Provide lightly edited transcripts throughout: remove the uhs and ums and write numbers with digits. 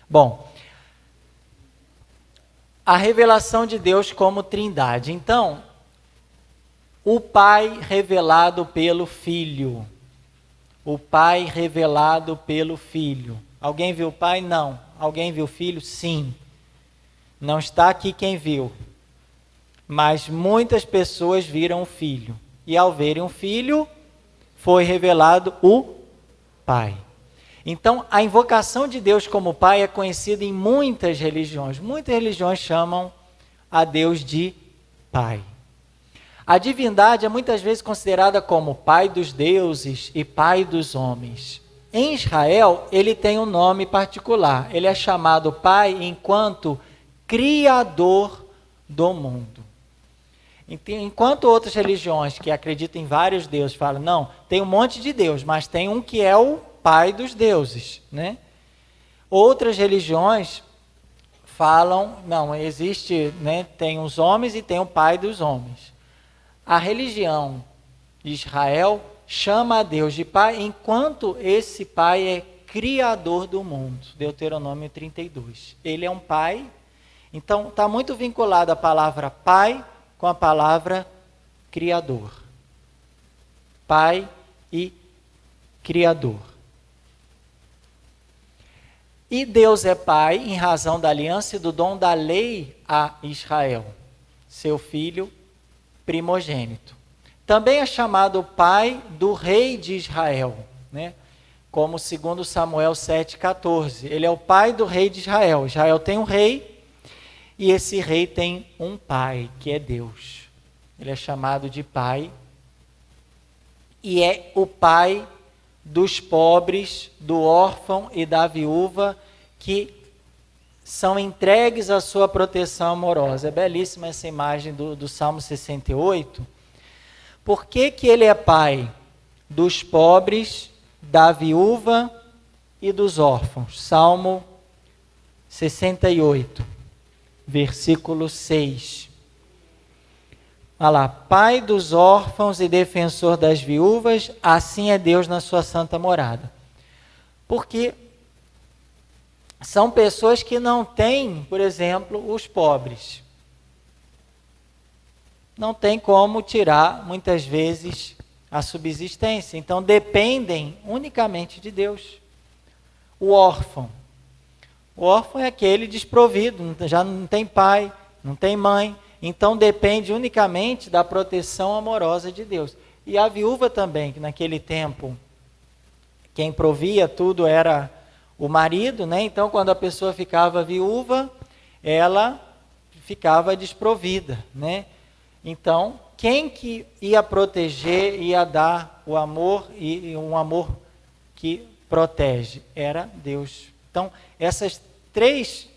Bom, a revelação de Deus como Trindade. Então, o Pai revelado pelo Filho. O Pai revelado pelo Filho. Alguém viu o Pai? Não. Alguém viu o Filho? Sim. Não está aqui quem viu. Mas muitas pessoas viram o Filho. E ao verem o Filho, foi revelado o Pai. Então, a invocação de Deus como Pai é conhecida em muitas religiões. Muitas religiões chamam a Deus de Pai. A divindade é muitas vezes considerada como Pai dos deuses e Pai dos homens. Em Israel, ele tem um nome particular. Ele é chamado Pai enquanto Criador do mundo. Enquanto outras religiões que acreditam em vários deuses falam, não, tem um monte de Deus, mas tem um que é o Pai dos deuses, né? Outras religiões falam, não, existe, né, tem os homens e tem o Pai dos homens. A religião de Israel chama a Deus de Pai, enquanto esse Pai é Criador do mundo. Deuteronômio 32. Ele é um Pai, então está muito vinculado a palavra Pai com a palavra Criador. Pai e Criador. E Deus é Pai em razão da aliança e do dom da lei a Israel, seu filho primogênito. Também é chamado Pai do rei de Israel, né? Como segundo Samuel 7,14. Ele é o pai do rei de Israel. Israel tem um rei e esse rei tem um pai, que é Deus. Ele é chamado de Pai e é o pai dos pobres, do órfão e da viúva que são entregues à sua proteção amorosa. É belíssima essa imagem do Salmo 68. Por que ele é pai dos pobres, da viúva e dos órfãos? Salmo 68, versículo 6. Olha lá, Pai dos órfãos e defensor das viúvas, assim é Deus na sua santa morada. Porque são pessoas que não têm, por exemplo, os pobres. Não tem como tirar, muitas vezes, a subsistência. Então, dependem unicamente de Deus. O órfão. O órfão é aquele desprovido, já não tem pai, não tem mãe. Então, depende unicamente da proteção amorosa de Deus. E a viúva também, que naquele tempo, quem provia tudo era o marido, né? Então, quando a pessoa ficava viúva, ela ficava desprovida, né? Então, quem que ia proteger, ia dar o amor, e um amor que protege? Era Deus. Então, esses três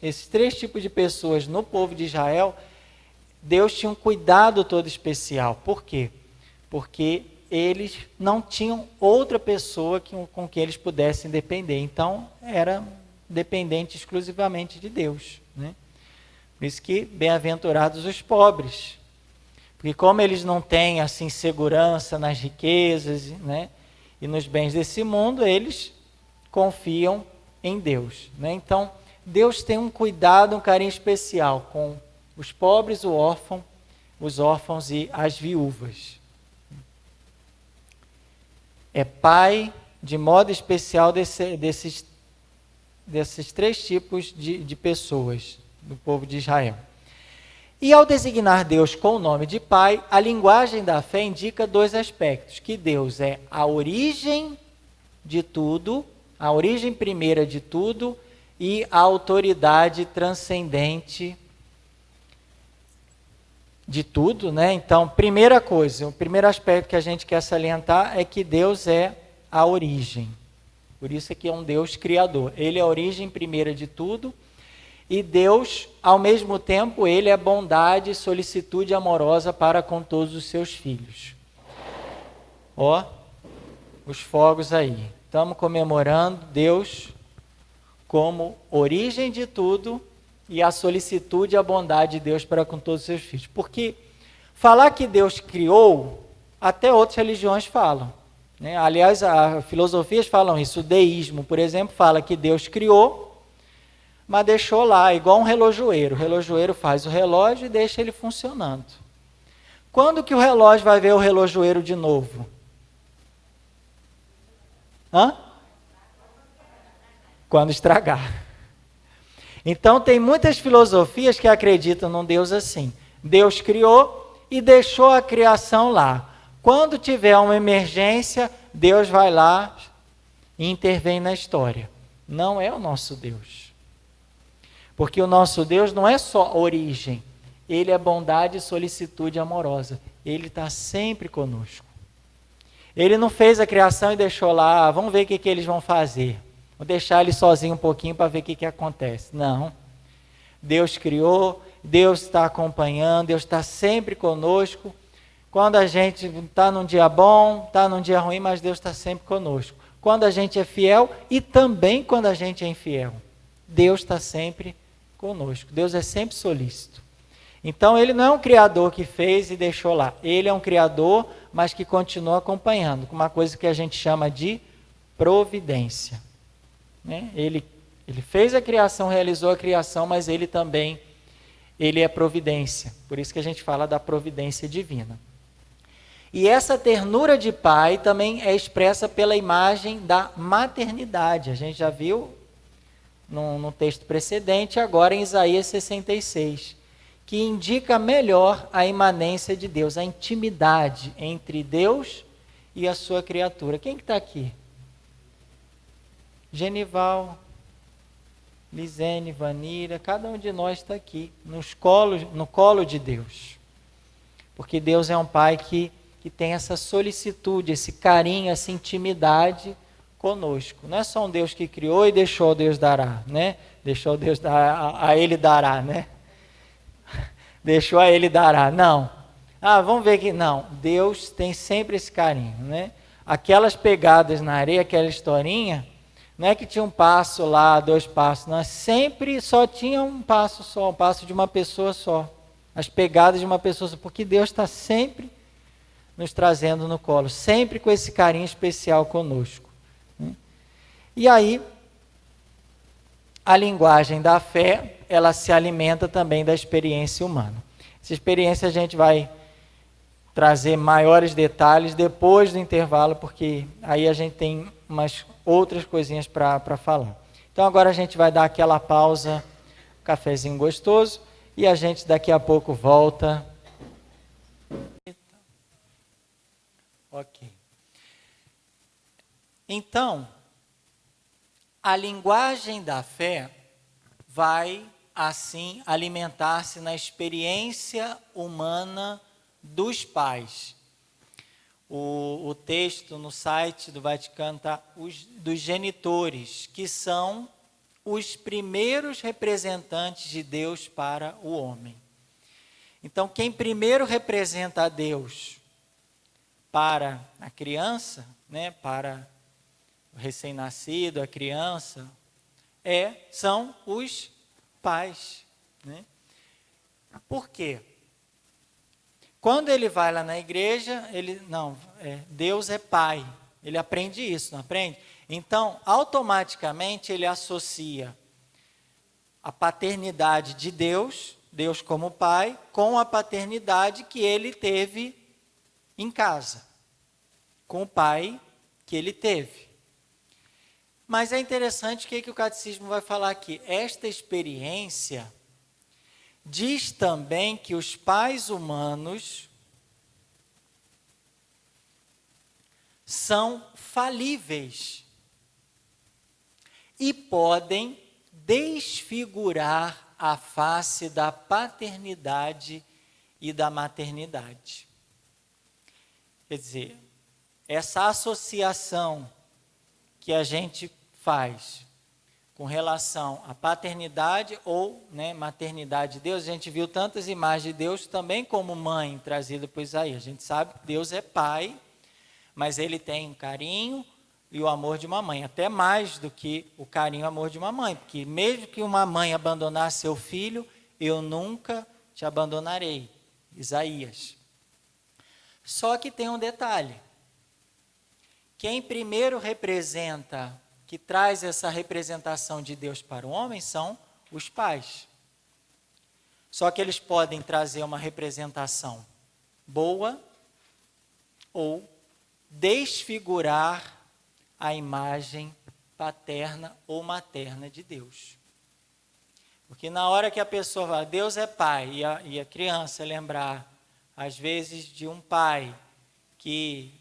tipos de pessoas no povo de Israel, Deus tinha um cuidado todo especial. Por quê? Porque eles não tinham outra pessoa com quem eles pudessem depender. Então, era dependente exclusivamente de Deus, né? Por isso que, bem-aventurados os pobres. Porque como eles não têm, assim, segurança nas riquezas, né, e nos bens desse mundo, eles confiam em Deus, né? Então, Deus tem um cuidado, um carinho especial com os pobres, os órfãos e as viúvas. É pai, de modo especial, desses três tipos de pessoas do povo de Israel. E ao designar Deus com o nome de Pai, a linguagem da fé indica dois aspectos: que Deus é a origem de tudo, a origem primeira de tudo, e a autoridade transcendente de tudo, né? Então, primeira coisa, o primeiro aspecto que a gente quer salientar é que Deus é a origem. Por isso é que é um Deus criador. Ele é a origem primeira de tudo. E Deus, ao mesmo tempo, Ele é bondade e solicitude amorosa para com todos os seus filhos. Ó, os fogos aí. Estamos comemorando Deus como origem de tudo e a solicitude e a bondade de Deus para com todos os seus filhos. Porque falar que Deus criou, até outras religiões falam, né? Aliás, as filosofias falam isso. O deísmo, por exemplo, fala que Deus criou, mas deixou lá, igual um relojoeiro. O relojoeiro faz o relógio e deixa ele funcionando. Quando que o relógio vai ver o relojoeiro de novo? Quando estragar. Então tem muitas filosofias que acreditam num Deus assim. Deus criou e deixou a criação lá. Quando tiver uma emergência, Deus vai lá e intervém na história. Não é o nosso Deus. Porque o nosso Deus não é só origem. Ele é bondade e solicitude amorosa. Ele está sempre conosco. Ele não fez a criação e deixou lá, vamos ver o que eles vão fazer. Vou deixar ele sozinho um pouquinho para ver o que acontece. Não. Deus criou, Deus está acompanhando, Deus está sempre conosco. Quando a gente está num dia bom, está num dia ruim, mas Deus está sempre conosco. Quando a gente é fiel e também quando a gente é infiel. Deus está sempre conosco. Deus é sempre solícito. Então ele não é um criador que fez e deixou lá. Ele é um criador, mas que continua acompanhando, com uma coisa que a gente chama de providência. Né? Ele fez a criação, realizou a criação, mas ele também, ele é providência. Por isso que a gente fala da providência divina. E essa ternura de pai também é expressa pela imagem da maternidade. A gente já viu no texto precedente, agora em Isaías 66, que indica melhor a imanência de Deus, a intimidade entre Deus e a sua criatura. Quem que está aqui? Genival, Lisene, Vanira, cada um de nós está aqui, no colo de Deus. Porque Deus é um pai que tem essa solicitude, esse carinho, essa intimidade conosco. Não é só um Deus que criou e deixou Deus dará, né? Deixou Deus dar, a ele dará, né? Deixou a ele dará. Não. Vamos ver aqui. Não. Deus tem sempre esse carinho, né? Aquelas pegadas na areia, aquela historinha, não é que tinha um passo lá, 2 passos, não. Sempre só tinha um passo só, um passo de uma pessoa só. As pegadas de uma pessoa só, porque Deus está sempre nos trazendo no colo, sempre com esse carinho especial conosco. E aí, a linguagem da fé, ela se alimenta também da experiência humana. Essa experiência a gente vai trazer maiores detalhes depois do intervalo, porque aí a gente tem umas outras coisinhas para falar. Então agora a gente vai dar aquela pausa, um cafezinho gostoso, e a gente daqui a pouco volta. Ok. Então, a linguagem da fé vai, assim, alimentar-se na experiência humana dos pais. O texto no site do Vaticano está dos genitores, que são os primeiros representantes de Deus para o homem. Então, quem primeiro representa a Deus para a criança, né, para o recém-nascido, a criança, são os pais. Né? Por quê? Quando ele vai lá na igreja, Deus é pai. Ele aprende isso, não aprende? Então, automaticamente, ele associa a paternidade de Deus, Deus como pai, com a paternidade que ele teve em casa, com o pai que ele teve. Mas é interessante o que o catecismo vai falar aqui. Esta experiência diz também que os pais humanos são falíveis e podem desfigurar a face da paternidade e da maternidade. Quer dizer, essa associação que a gente faz com relação à paternidade ou maternidade de Deus, a gente viu tantas imagens de Deus também como mãe trazida por Isaías. A gente sabe que Deus é pai, mas ele tem o carinho e o amor de uma mãe, até mais do que o carinho e o amor de uma mãe, porque mesmo que uma mãe abandonar seu filho, eu nunca te abandonarei. Isaías. Só que tem um detalhe. Quem primeiro representa, que traz essa representação de Deus para o homem, são os pais. Só que eles podem trazer uma representação boa ou desfigurar a imagem paterna ou materna de Deus. Porque na hora que a pessoa fala, Deus é pai, e a criança lembrar, às vezes, de um pai que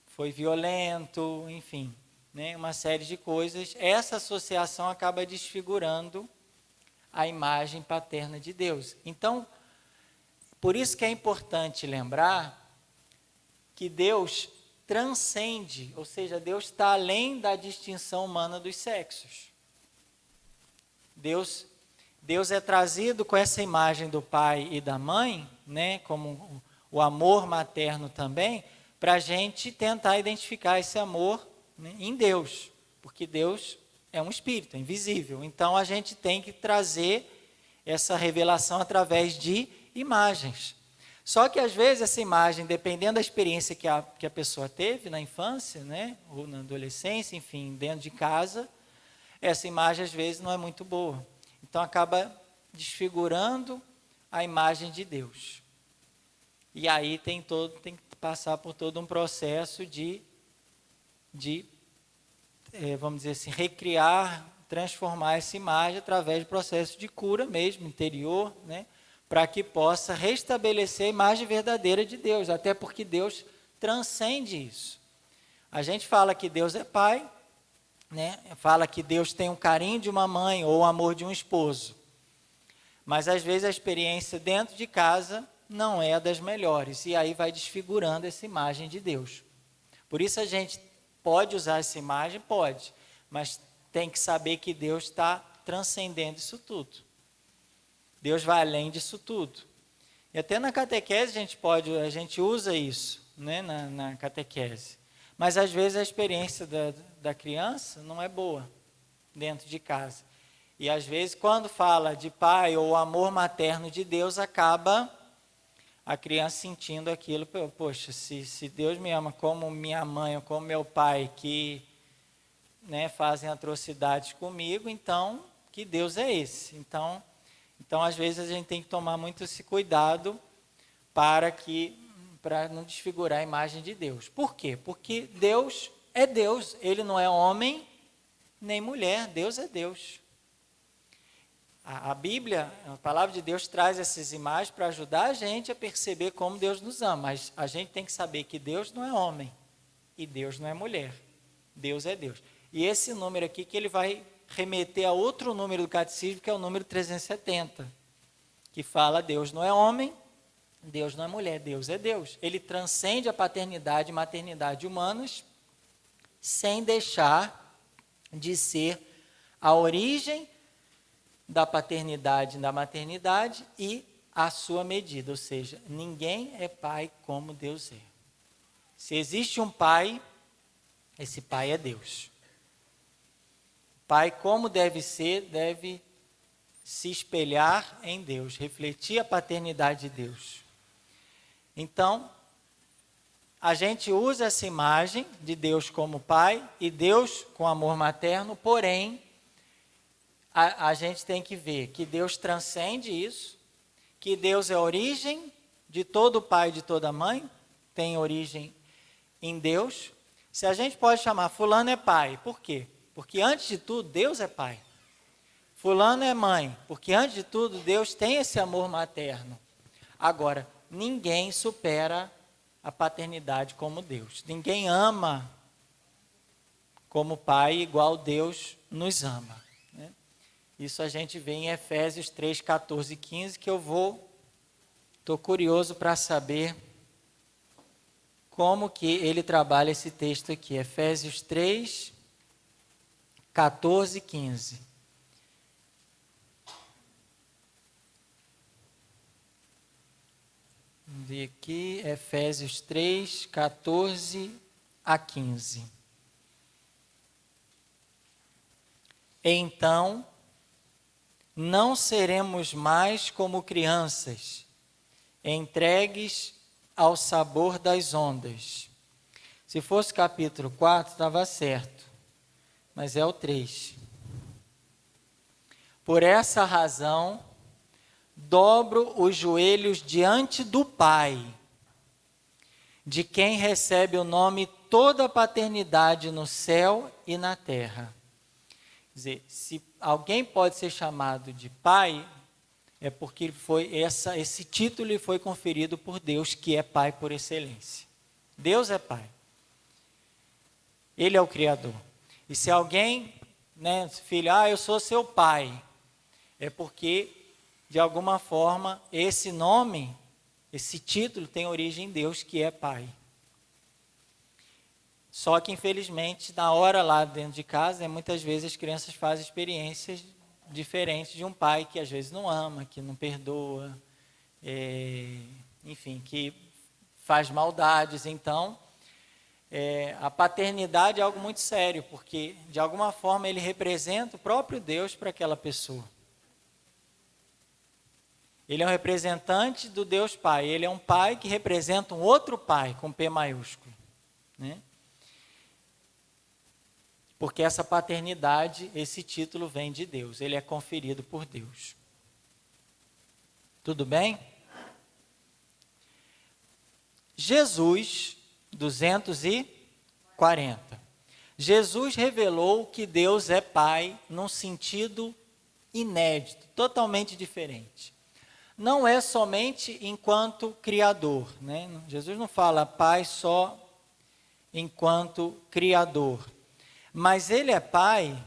foi violento, enfim, né, uma série de coisas, essa associação acaba desfigurando a imagem paterna de Deus. Então, por isso que é importante lembrar que Deus transcende, ou seja, Deus está além da distinção humana dos sexos. Deus é trazido com essa imagem do pai e da mãe, né, como o amor materno também, para a gente tentar identificar esse amor, né, em Deus, porque Deus é um espírito, é invisível. Então a gente tem que trazer essa revelação através de imagens. Só que às vezes essa imagem, dependendo da experiência que a pessoa teve na infância, né, ou na adolescência, enfim, dentro de casa, essa imagem às vezes não é muito boa. Então acaba desfigurando a imagem de Deus. E aí tem que passar por todo um processo de vamos dizer assim, recriar, transformar essa imagem através do processo de cura mesmo, interior, né, para que possa restabelecer a imagem verdadeira de Deus, até porque Deus transcende isso. A gente fala que Deus é pai, né, fala que Deus tem o carinho de uma mãe ou o amor de um esposo, mas às vezes a experiência dentro de casa não é a das melhores, e aí vai desfigurando essa imagem de Deus. Por isso a gente pode usar essa imagem? Pode, mas tem que saber que Deus está transcendendo isso tudo. Deus vai além disso tudo. E até na catequese a gente usa isso, né, na catequese. Mas às vezes a experiência da criança não é boa dentro de casa. E às vezes quando fala de pai ou amor materno de Deus, acaba a criança sentindo aquilo, poxa, se Deus me ama como minha mãe ou como meu pai, que, né, fazem atrocidades comigo, então que Deus é esse? Então às vezes a gente tem que tomar muito esse cuidado para não desfigurar a imagem de Deus. Por quê? Porque Deus é Deus, Ele não é homem nem mulher, Deus é Deus. A Bíblia, a palavra de Deus traz essas imagens para ajudar a gente a perceber como Deus nos ama, mas a gente tem que saber que Deus não é homem e Deus não é mulher, Deus é Deus. E esse número aqui que ele vai remeter a outro número do catecismo, que é o número 370, que fala Deus não é homem, Deus não é mulher, Deus é Deus. Ele transcende a paternidade e maternidade humanas sem deixar de ser a origem da paternidade e da maternidade e a sua medida, ou seja, ninguém é pai como Deus é. Se existe um pai, esse pai é Deus. Pai, como deve ser, deve se espelhar em Deus, refletir a paternidade de Deus. Então, a gente usa essa imagem de Deus como pai e Deus com amor materno, porém, a gente tem que ver que Deus transcende isso, que Deus é a origem de todo pai e de toda mãe, tem origem em Deus. Se a gente pode chamar fulano é pai, por quê? Porque antes de tudo, Deus é pai. Fulano é mãe, porque antes de tudo, Deus tem esse amor materno. Agora, ninguém supera a paternidade como Deus. Ninguém ama como pai igual Deus nos ama. Isso a gente vê em Efésios 3, 14 e 15, que estou curioso para saber como que ele trabalha esse texto aqui. Efésios 3, 14 e 15. Vamos ver aqui, Efésios 3, 14 a 15. Então, não seremos mais como crianças, entregues ao sabor das ondas. Se fosse capítulo 4, estava certo, mas é o 3. Por essa razão, dobro os joelhos diante do Pai, de quem recebe o nome toda a paternidade no céu e na terra. Quer dizer, se alguém pode ser chamado de pai, é porque esse título lhe foi conferido por Deus, que é Pai por excelência. Deus é Pai. Ele é o Criador. E se alguém, filho, eu sou seu pai, é porque, de alguma forma, esse nome, esse título tem origem em Deus, que é Pai. Só que, infelizmente, na hora lá dentro de casa, muitas vezes as crianças fazem experiências diferentes de um pai que às vezes não ama, que não perdoa, enfim, que faz maldades. Então, a paternidade é algo muito sério, porque, de alguma forma, ele representa o próprio Deus para aquela pessoa. Ele é um representante do Deus Pai. Ele é um pai que representa um outro pai, com P maiúsculo, né? Porque essa paternidade, esse título vem de Deus. Ele é conferido por Deus. Tudo bem? Jesus, 240. Jesus revelou que Deus é Pai num sentido inédito, totalmente diferente. Não é somente enquanto Criador, né? Jesus não fala Pai só enquanto Criador. Mas Ele é Pai,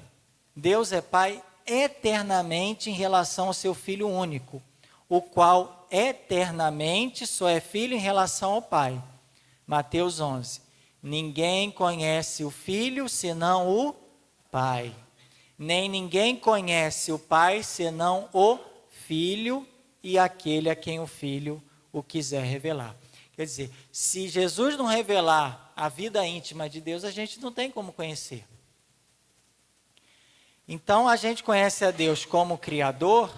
Deus é Pai eternamente em relação ao seu Filho único, o qual eternamente só é Filho em relação ao Pai. Mateus 11. Ninguém conhece o Filho senão o Pai. Nem ninguém conhece o Pai senão o Filho e aquele a quem o Filho o quiser revelar. Quer dizer, se Jesus não revelar a vida íntima de Deus, a gente não tem como conhecer. Então, a gente conhece a Deus como Criador,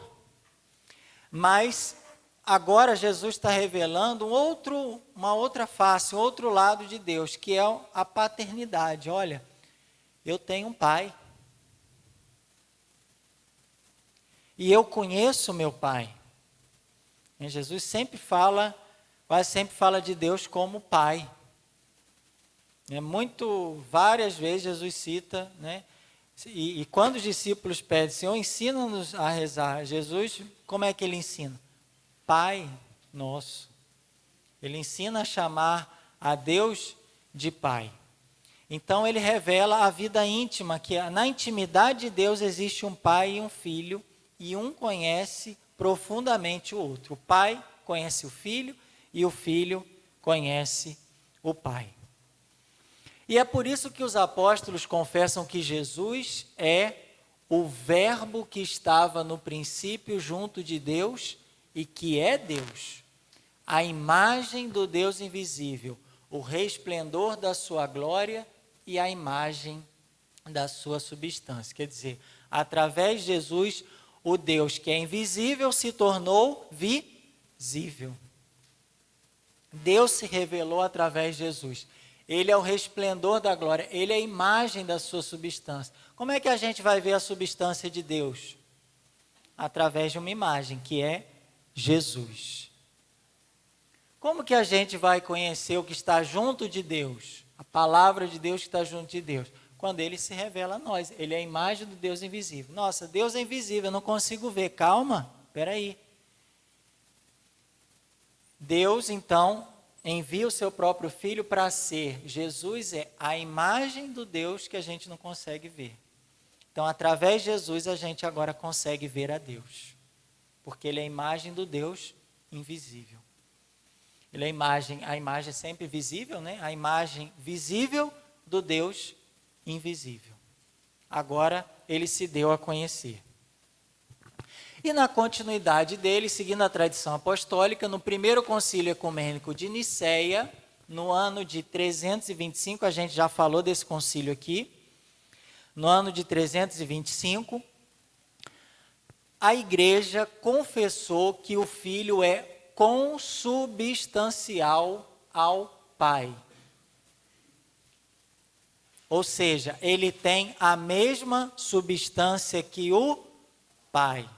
mas agora Jesus está revelando uma outra face, um outro lado de Deus, que é a paternidade. Olha, eu tenho um pai. E eu conheço meu pai. E Jesus quase sempre fala de Deus como pai. Várias vezes Jesus cita, né? E quando os discípulos pedem, Senhor, ensina-nos a rezar. Jesus, como é que ele ensina? Pai nosso. Ele ensina a chamar a Deus de Pai. Então ele revela a vida íntima, que na intimidade de Deus existe um pai e um filho, e um conhece profundamente o outro. O pai conhece o filho e o filho conhece o pai. E é por isso que os apóstolos confessam que Jesus é o Verbo que estava no princípio junto de Deus e que é Deus, a imagem do Deus invisível, o resplendor da sua glória e a imagem da sua substância. Quer dizer, através de Jesus, o Deus que é invisível se tornou visível. Deus se revelou através de Jesus. Ele é o resplendor da glória, ele é a imagem da sua substância. Como é que a gente vai ver a substância de Deus? Através de uma imagem, que é Jesus. Como que a gente vai conhecer o que está junto de Deus? A palavra de Deus que está junto de Deus? Quando ele se revela a nós. Ele é a imagem do Deus invisível. Nossa, Deus é invisível, eu não consigo ver. Calma, espera aí. Deus, então, envia o seu próprio Filho para ser. Jesus é a imagem do Deus que a gente não consegue ver. Então, através de Jesus, a gente agora consegue ver a Deus. Porque ele é a imagem do Deus invisível. Ele é a imagem é sempre visível, né? A imagem visível do Deus invisível. Agora, ele se deu a conhecer. E na continuidade dele, seguindo a tradição apostólica, no primeiro concílio ecumênico de Nicéia, no ano de 325, a gente já falou desse concílio aqui, no ano de 325, a igreja confessou que o Filho é consubstancial ao Pai. Ou seja, ele tem a mesma substância que o Pai.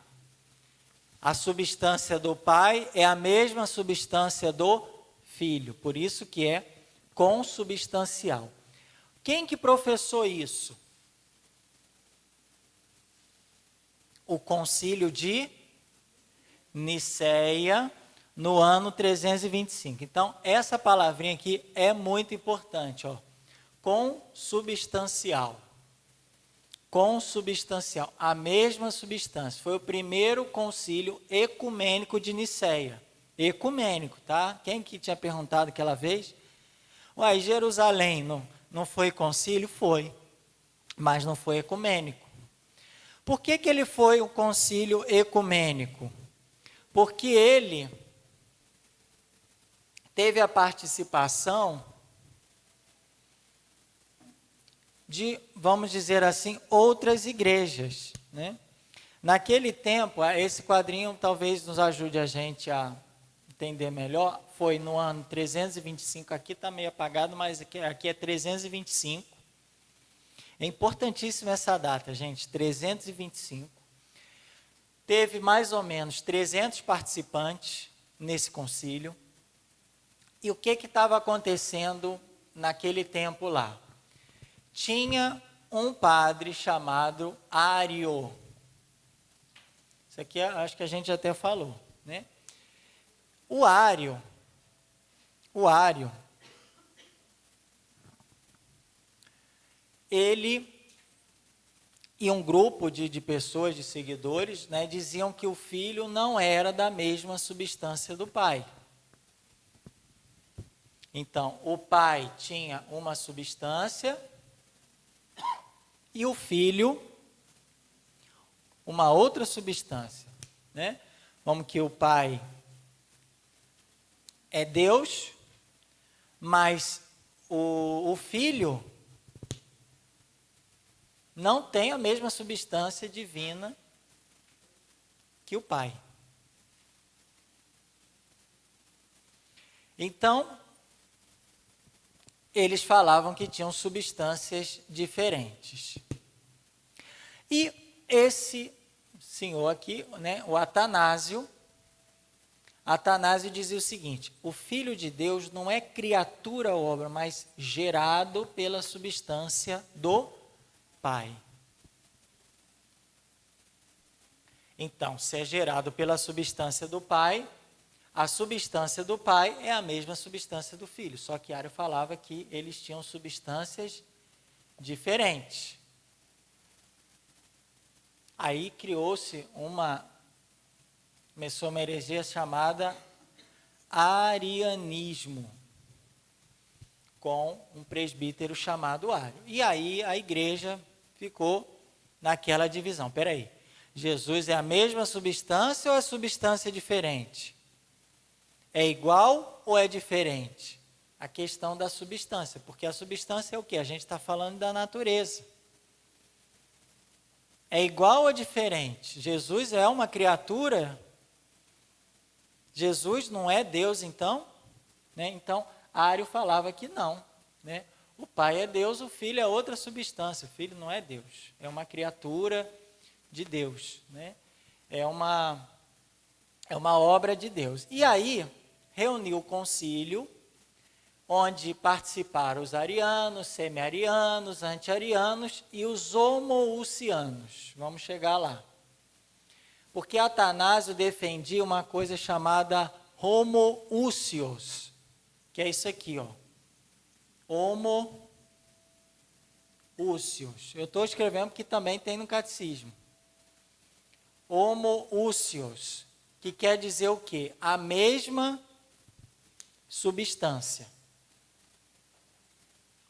A substância do Pai é a mesma substância do Filho, por isso que é consubstancial. Quem que professou isso? O Concílio de Nicéia, no ano 325. Então, essa palavrinha aqui é muito importante, ó. Consubstancial. Consubstancial, a mesma substância. Foi o primeiro concílio ecumênico de Nicéia. Ecumênico, tá? Quem que tinha perguntado aquela vez? Uai, Jerusalém não foi concílio? Foi, mas não foi ecumênico. Por que ele foi um concílio ecumênico? Porque ele teve a participação de, vamos dizer assim, outras igrejas, né? Naquele tempo, esse quadrinho talvez nos ajude a gente a entender melhor, foi no ano 325, aqui está meio apagado, mas aqui é 325. É importantíssima essa data, gente, 325. Teve mais ou menos 300 participantes nesse concílio. E o que estava acontecendo naquele tempo lá? Tinha um padre chamado Ário. Isso aqui acho que a gente até falou, né? O Ário, ele e um grupo de pessoas, de seguidores, né, diziam que o filho não era da mesma substância do pai. Então, o pai tinha uma substância e o filho uma outra substância, né? Como que o pai é Deus, mas o filho não tem a mesma substância divina que o pai. Então, eles falavam que tinham substâncias diferentes. E esse senhor aqui, né, o Atanásio dizia o seguinte: o Filho de Deus não é criatura ou obra, mas gerado pela substância do Pai. Então, se é gerado pela substância do Pai, a substância do Pai é a mesma substância do Filho. Só que Ário falava que eles tinham substâncias diferentes. Aí criou-se começou uma heresia chamada arianismo, com um presbítero chamado Ário. E aí a igreja ficou naquela divisão. Espera aí, Jesus é a mesma substância ou é substância diferente? É igual ou é diferente? A questão da substância, porque a substância é o quê? A gente está falando da natureza. É igual ou diferente? Jesus é uma criatura? Jesus não é Deus, então? Né? Então, Ário falava que não. Né? O Pai é Deus, o Filho é outra substância. O Filho não é Deus, é uma criatura de Deus. Né? É uma obra de Deus. E aí, reuniu o concílio, onde participaram os arianos, semi-arianos, anti-arianos e os homoousianos. Vamos chegar lá. Porque Atanásio defendia uma coisa chamada homoousios, que é isso aqui, ó. Homoousios. Eu estou escrevendo porque também tem no catecismo. Homoousios, que quer dizer o quê? A mesma substância.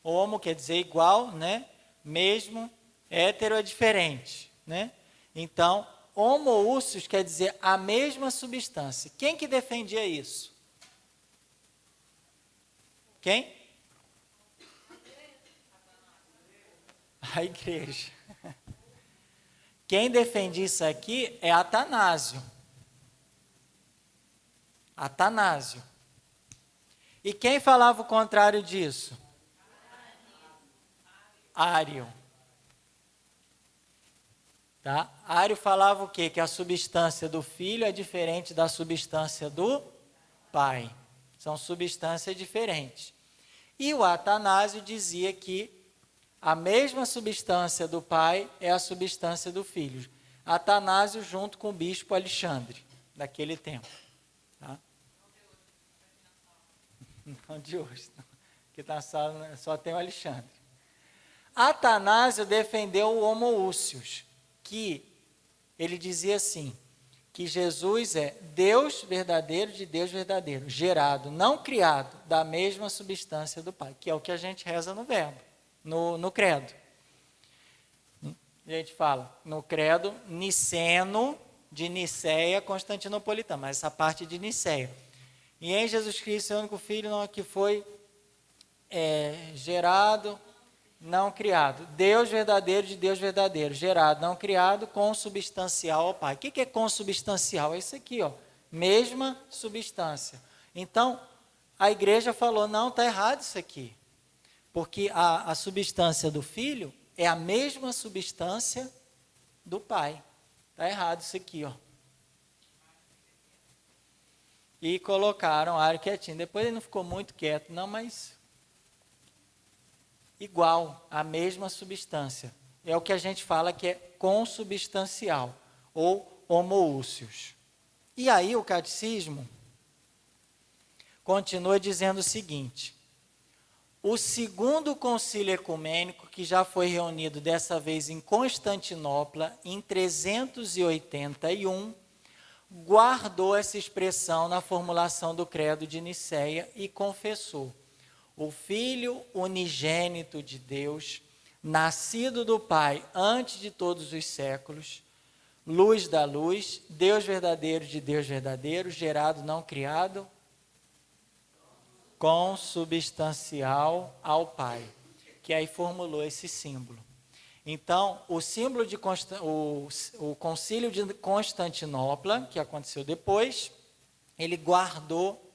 Homo quer dizer igual, né? Mesmo, hétero é diferente, né? Então, homoousios quer dizer a mesma substância. Quem que defendia isso? Quem? A igreja. Quem defende isso aqui é Atanásio. Atanásio. E quem falava o contrário disso? Ário. Tá? Ário falava o quê? Que a substância do filho é diferente da substância do pai. São substâncias diferentes. E o Atanásio dizia que a mesma substância do pai é a substância do filho. Atanásio junto com o bispo Alexandre, daquele tempo. Tá? Não de hoje, não. Aqui na sala só tem o Alexandre. Atanásio defendeu o homoúcios, que ele dizia assim, que Jesus é Deus verdadeiro de Deus verdadeiro, gerado, não criado, da mesma substância do Pai, que é o que a gente reza no verbo, no credo. A gente fala no credo niceno, de Niceia, Constantinopolitano, mas essa parte de Niceia. E em Jesus Cristo, é o único Filho que foi gerado, não criado. Deus verdadeiro de Deus verdadeiro, gerado, não criado, consubstancial ao Pai. O que é consubstancial? É isso aqui, ó, mesma substância. Então, a igreja falou, não, está errado isso aqui. Porque a substância do Filho é a mesma substância do Pai. Está errado isso aqui, ó. E colocaram Ário quietinho. Depois ele não ficou muito quieto, não, mas igual, a mesma substância. É o que a gente fala que é consubstancial, ou homoúcios. E aí o catecismo continua dizendo o seguinte: o segundo concílio ecumênico, que já foi reunido dessa vez em Constantinopla, em 381, guardou essa expressão na formulação do credo de Niceia e confessou: o Filho unigênito de Deus, nascido do Pai antes de todos os séculos, luz da luz, Deus verdadeiro de Deus verdadeiro, gerado, não criado, consubstancial ao Pai, que aí formulou esse símbolo. Então, o símbolo de o concílio de Constantinopla, que aconteceu depois, ele guardou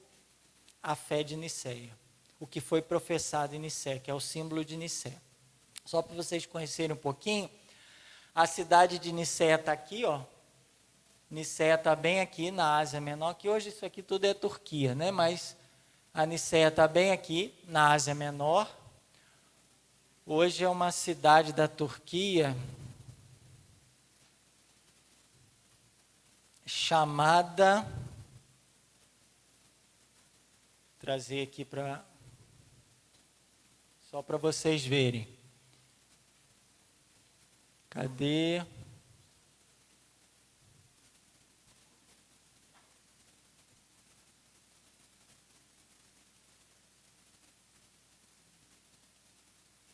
a fé de Niceia, o que foi professado em Nicéia, que é o símbolo de Nicéia. Só para vocês conhecerem um pouquinho, a cidade de Nicéia está aqui, ó. Nicéia está bem aqui na Ásia Menor, que hoje isso aqui tudo é Turquia, né? Mas a Nicéia está bem aqui na Ásia Menor. Hoje é uma cidade da Turquia chamada, trazer aqui só para vocês verem. Cadê?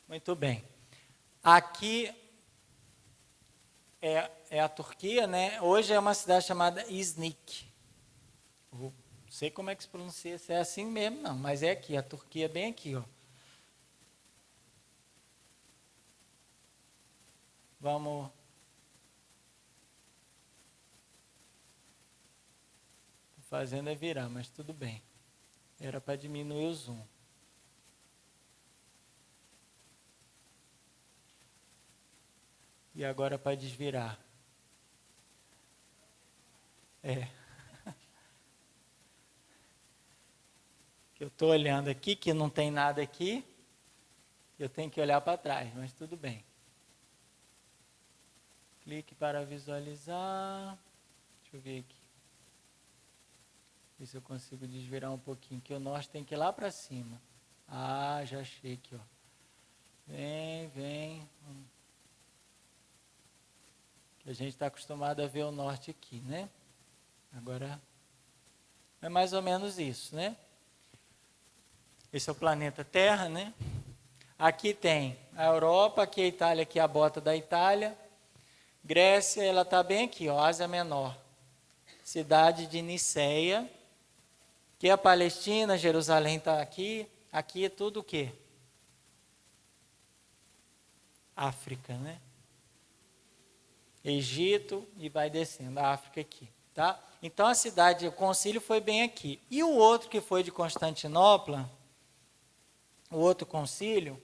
Muito bem. Aqui é a Turquia, né? Hoje é uma cidade chamada Iznik. Não sei como é que se pronuncia, se é assim mesmo, não, mas é aqui, a Turquia é bem aqui, ó. Vamos. Tô fazendo é virar, mas tudo bem. Era para diminuir o zoom. E agora para desvirar. Eu estou olhando aqui, que não tem nada aqui. Eu tenho que olhar para trás, mas tudo bem. Clique para visualizar. Deixa eu ver aqui. Ver se eu consigo desvirar um pouquinho, que o norte tem que ir lá para cima. Ah, já achei aqui, ó. Vem. A gente está acostumado a ver o norte aqui, né? Agora, é mais ou menos isso, né? Esse é o planeta Terra, né? Aqui tem a Europa, aqui a Itália, aqui a bota da Itália. Grécia, ela está bem aqui, ó, Ásia Menor. Cidade de Niceia. Aqui é a Palestina, Jerusalém está aqui. Aqui é tudo o quê? África, né? Egito e vai descendo, a África aqui, tá? Então a cidade, o concílio foi bem aqui. E o outro que foi de Constantinopla, o outro concílio,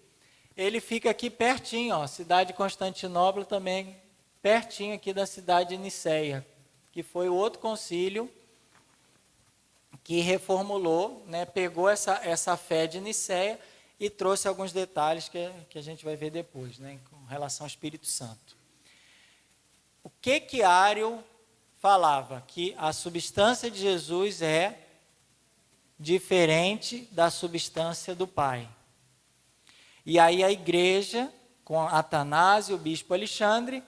ele fica aqui pertinho, ó, cidade de Constantinopla também pertinho aqui da cidade de Nicéia, que foi o outro concílio que reformulou, né, pegou essa fé de Nicéia e trouxe alguns detalhes que a gente vai ver depois, né, com relação ao Espírito Santo. O que Ário falava? Que a substância de Jesus é diferente da substância do Pai. E aí a igreja, com Atanásio, o bispo Alexandre,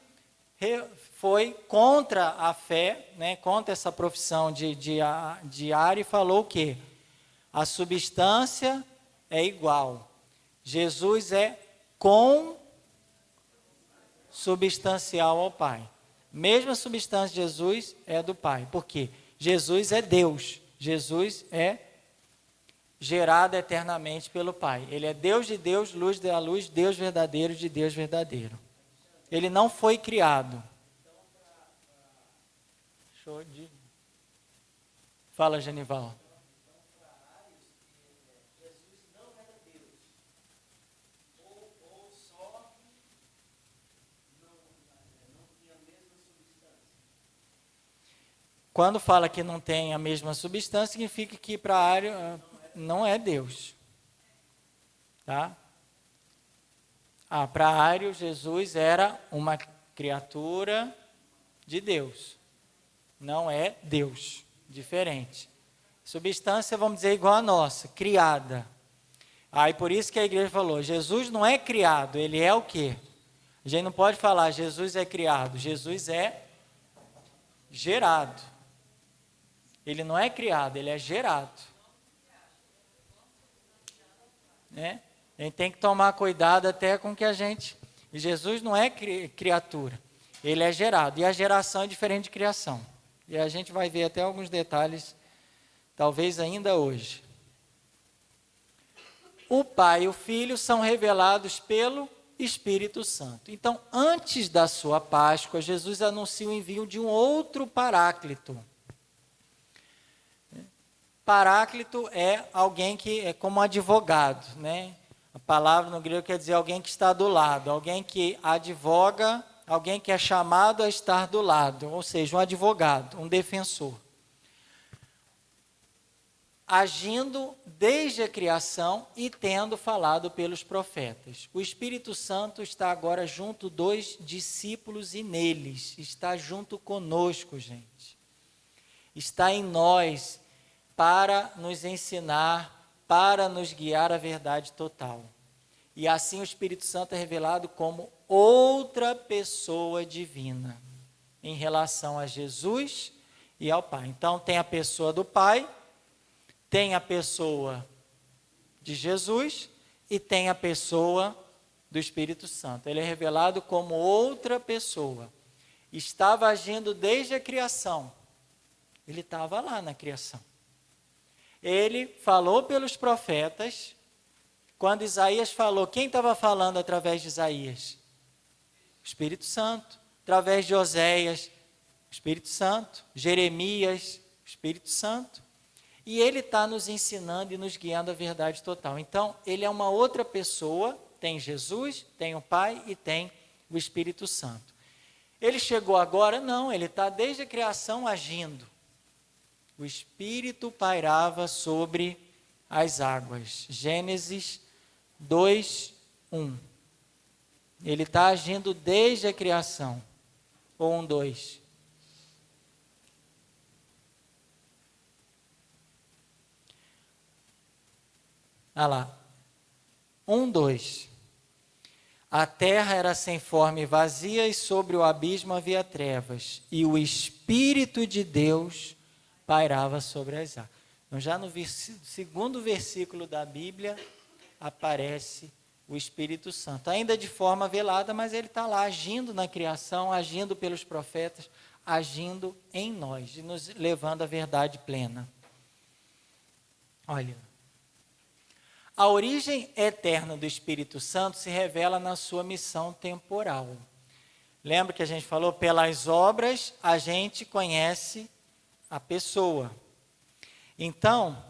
foi contra a fé, né, contra essa profissão de Ário, e falou o quê? A substância é igual. Jesus é consubstancial ao Pai. Mesma substância de Jesus é do Pai. Por quê? Jesus é Deus. Jesus é gerado eternamente pelo Pai. Ele é Deus de Deus, luz da luz, Deus verdadeiro de Deus verdadeiro. Ele não foi criado. Show de... Fala, Genival. Quando fala que não tem a mesma substância, significa que para Ário não é Deus. Tá? Para Ário, Jesus era uma criatura de Deus. Não é Deus, diferente. Substância, vamos dizer, igual a nossa, criada. Aí por isso que a igreja falou, Jesus não é criado, ele é o quê? A gente não pode falar, Jesus é criado, Jesus é gerado. Ele não é criado, ele é gerado. Né? A gente tem que tomar cuidado até com que a gente... Jesus não é criatura, ele é gerado. E a geração é diferente de criação. E a gente vai ver até alguns detalhes, talvez ainda hoje. O Pai e o Filho são revelados pelo Espírito Santo. Então, antes da sua Páscoa, Jesus anuncia o envio de um outro Paráclito. Paráclito é alguém que é como advogado, né? A palavra no grego quer dizer alguém que está do lado, alguém que advoga, alguém que é chamado a estar do lado, ou seja, um advogado, um defensor. Agindo desde a criação e tendo falado pelos profetas. O Espírito Santo está agora junto dos discípulos e neles, está junto conosco, gente. Está em nós para nos ensinar, para nos guiar à verdade total. E assim o Espírito Santo é revelado como outra pessoa divina em relação a Jesus e ao Pai. Então tem a pessoa do Pai, tem a pessoa de Jesus e tem a pessoa do Espírito Santo. Ele é revelado como outra pessoa. Estava agindo desde a criação. Ele estava lá na criação. Ele falou pelos profetas. Quando Isaías falou, quem estava falando através de Isaías? O Espírito Santo. Através de Oséias, o Espírito Santo. Jeremias, o Espírito Santo. E ele está nos ensinando e nos guiando à verdade total. Então, ele é uma outra pessoa, tem Jesus, tem o Pai e tem o Espírito Santo. Ele chegou agora? Não, ele está desde a criação agindo. O Espírito pairava sobre as águas. Gênesis 2, 1. Ele está agindo desde a criação. Ou 1, 2. Olha lá. 1, 2. A terra era sem forma e vazia, e sobre o abismo havia trevas. E o Espírito de Deus pairava sobre as águas. Então, já no segundo versículo da Bíblia, aparece o Espírito Santo. Ainda de forma velada, mas ele está lá agindo na criação, agindo pelos profetas, agindo em nós, e nos levando à verdade plena. Olha, a origem eterna do Espírito Santo se revela na sua missão temporal. Lembra que a gente falou? Pelas obras a gente conhece a pessoa. Então,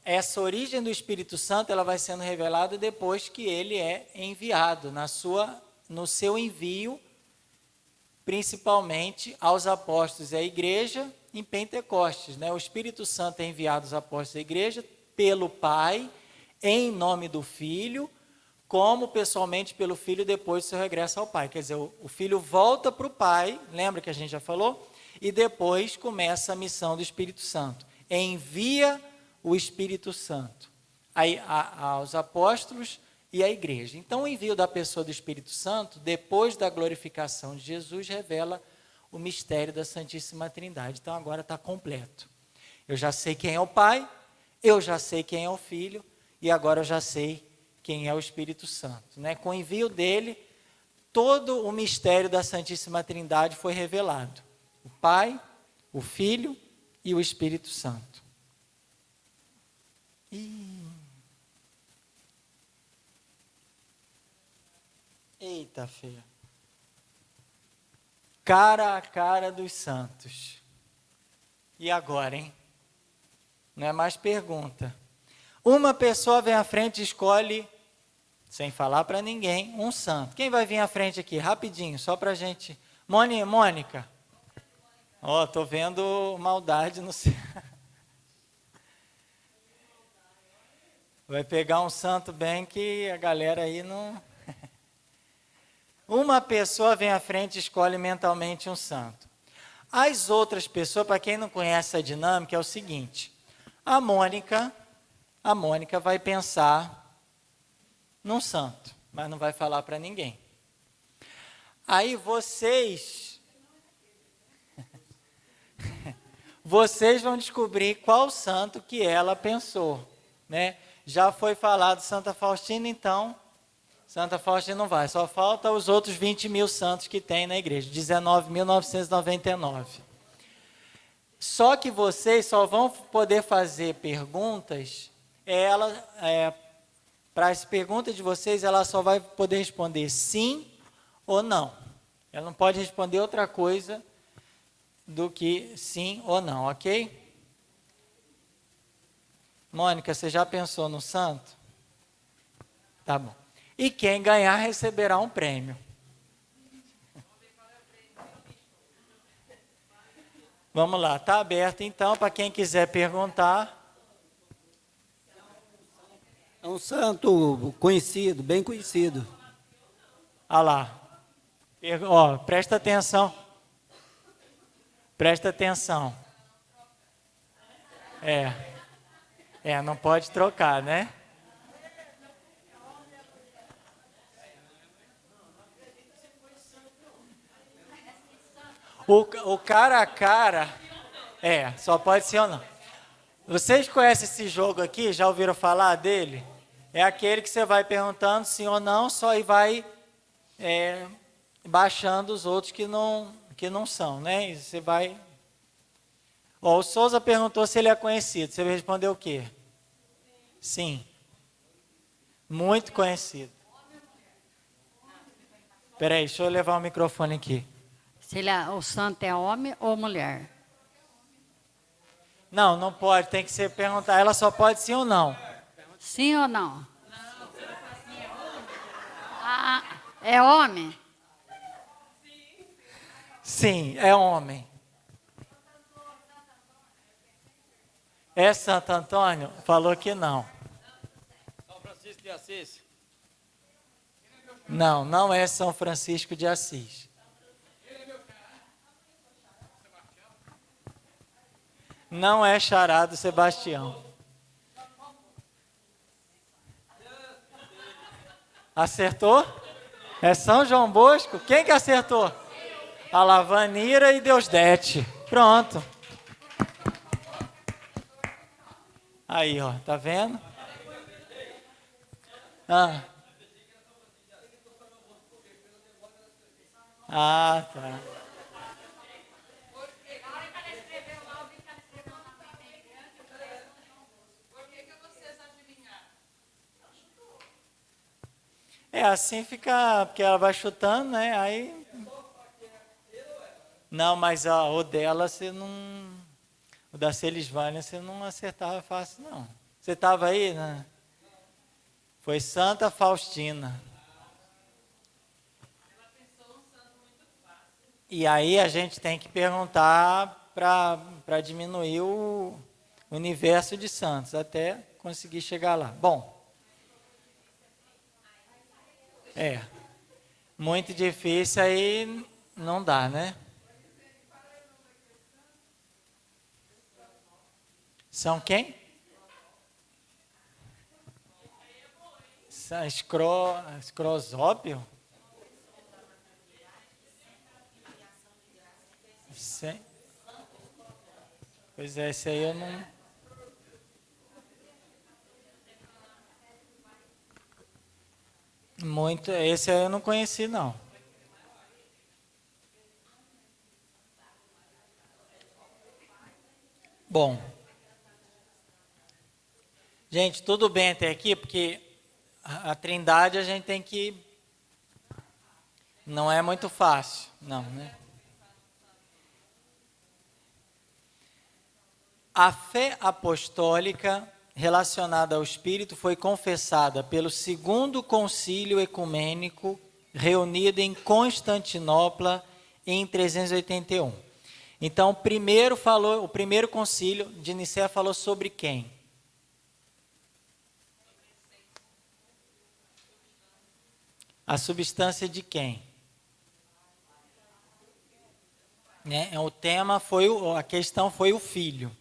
essa origem do Espírito Santo, ela vai sendo revelada depois que ele é enviado, no seu envio, principalmente aos apóstolos e à igreja em Pentecostes, né? O Espírito Santo é enviado aos apóstolos e à igreja pelo Pai, em nome do Filho, como pessoalmente pelo Filho depois do seu regresso ao Pai. Quer dizer, o Filho volta para o Pai, lembra que a gente já falou? E depois começa a missão do Espírito Santo. Envia o Espírito Santo aos apóstolos e à igreja. Então, o envio da pessoa do Espírito Santo, depois da glorificação de Jesus, revela o mistério da Santíssima Trindade. Então, agora está completo. Eu já sei quem é o Pai, eu já sei quem é o Filho, e agora eu já sei quem é o Espírito Santo. Né? Com o envio dele, todo o mistério da Santíssima Trindade foi revelado. O Pai, o Filho e o Espírito Santo. Eita, feia. Cara a cara dos santos. E agora, hein? Não é mais pergunta. Uma pessoa vem à frente e escolhe, sem falar para ninguém, um santo. Quem vai vir à frente aqui? Rapidinho, só para a gente... Mônica. Ó, tô vendo maldade no céu. Vai pegar um santo bem que a galera aí não... Uma pessoa vem à frente e escolhe mentalmente um santo. As outras pessoas, para quem não conhece a dinâmica, é o seguinte. A Mônica vai pensar num santo, mas não vai falar para ninguém. Aí vocês vão descobrir qual santo que ela pensou, né? Já foi falado Santa Faustina, então Santa Faustina não vai, só falta os outros 20.000 santos que tem na igreja, 19.999. Só que vocês só vão poder fazer perguntas, para as perguntas de vocês, ela só vai poder responder sim ou não. Ela não pode responder outra coisa do que sim ou não, ok? Mônica, você já pensou no santo? Tá bom. E quem ganhar receberá um prêmio. Vamos lá, está aberto então para quem quiser perguntar. É um santo conhecido, bem conhecido. Ah lá. Presta atenção. Presta atenção. Não pode trocar, né? O cara a cara, só pode ser ou não. Vocês conhecem esse jogo aqui? Já ouviram falar dele? É aquele que você vai perguntando sim ou não, só e vai baixando os outros que não são, né? E você vai... o Souza perguntou se ele é conhecido. Você respondeu o quê? Sim. Muito conhecido. Espera aí, deixa eu levar o microfone aqui. O santo é homem ou mulher? Não pode, tem que ser perguntar. Ela só pode sim ou não. Sim ou não? É homem? Sim, é homem. É Santo Antônio? Falou que não. São Francisco de Assis. Não é São Francisco de Assis. Não é Xará do Sebastião. Acertou? É São João Bosco? Quem que acertou? A Lavanira e Deusdete. Pronto. Aí, ó, tá vendo? Tá. Assim fica, porque ela vai chutando, né? Aí. Não, mas o dela você não. O da Celisvânia você não acertava fácil, não. Você estava aí, né? Foi Santa Faustina. E aí a gente tem que perguntar para diminuir o universo de santos, até conseguir chegar lá. Bom, muito difícil aí não dá, né? São quem? Escrosópio? Sim. Pois é, esse aí eu não... Muito, esse aí eu não conheci, não. Bom. Gente, tudo bem até aqui, porque a Trindade a gente tem que... Não é muito fácil, não, né? A fé apostólica relacionada ao Espírito foi confessada pelo Segundo Concílio Ecumênico, reunido em Constantinopla em 381. Então, o primeiro concílio de Nicéia falou sobre quem? A substância de quem? Né? O tema foi, a questão foi o Filho.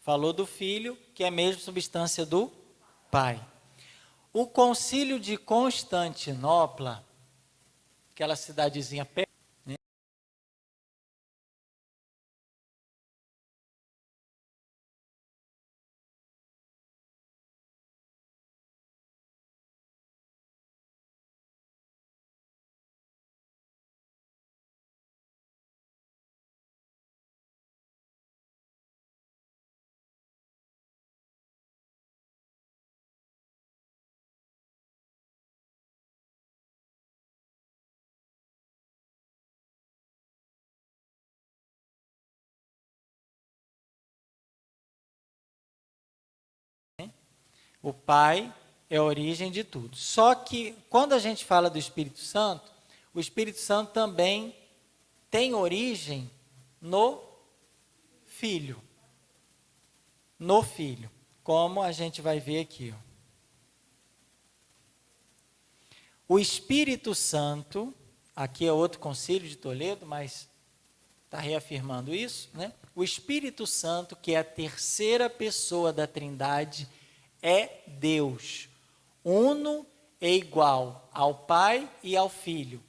Falou do Filho, que é a mesma substância do Pai. O concílio de Constantinopla, aquela cidadezinha perto, né? O Pai é a origem de tudo. Só que, quando a gente fala do Espírito Santo, o Espírito Santo também tem origem no Filho. No Filho. Como a gente vai ver aqui. Ó. O Espírito Santo, aqui é outro concílio de Toledo, mas está reafirmando isso, né? O Espírito Santo, que é a terceira pessoa da Trindade, é Deus, uno e igual ao Pai e ao Filho,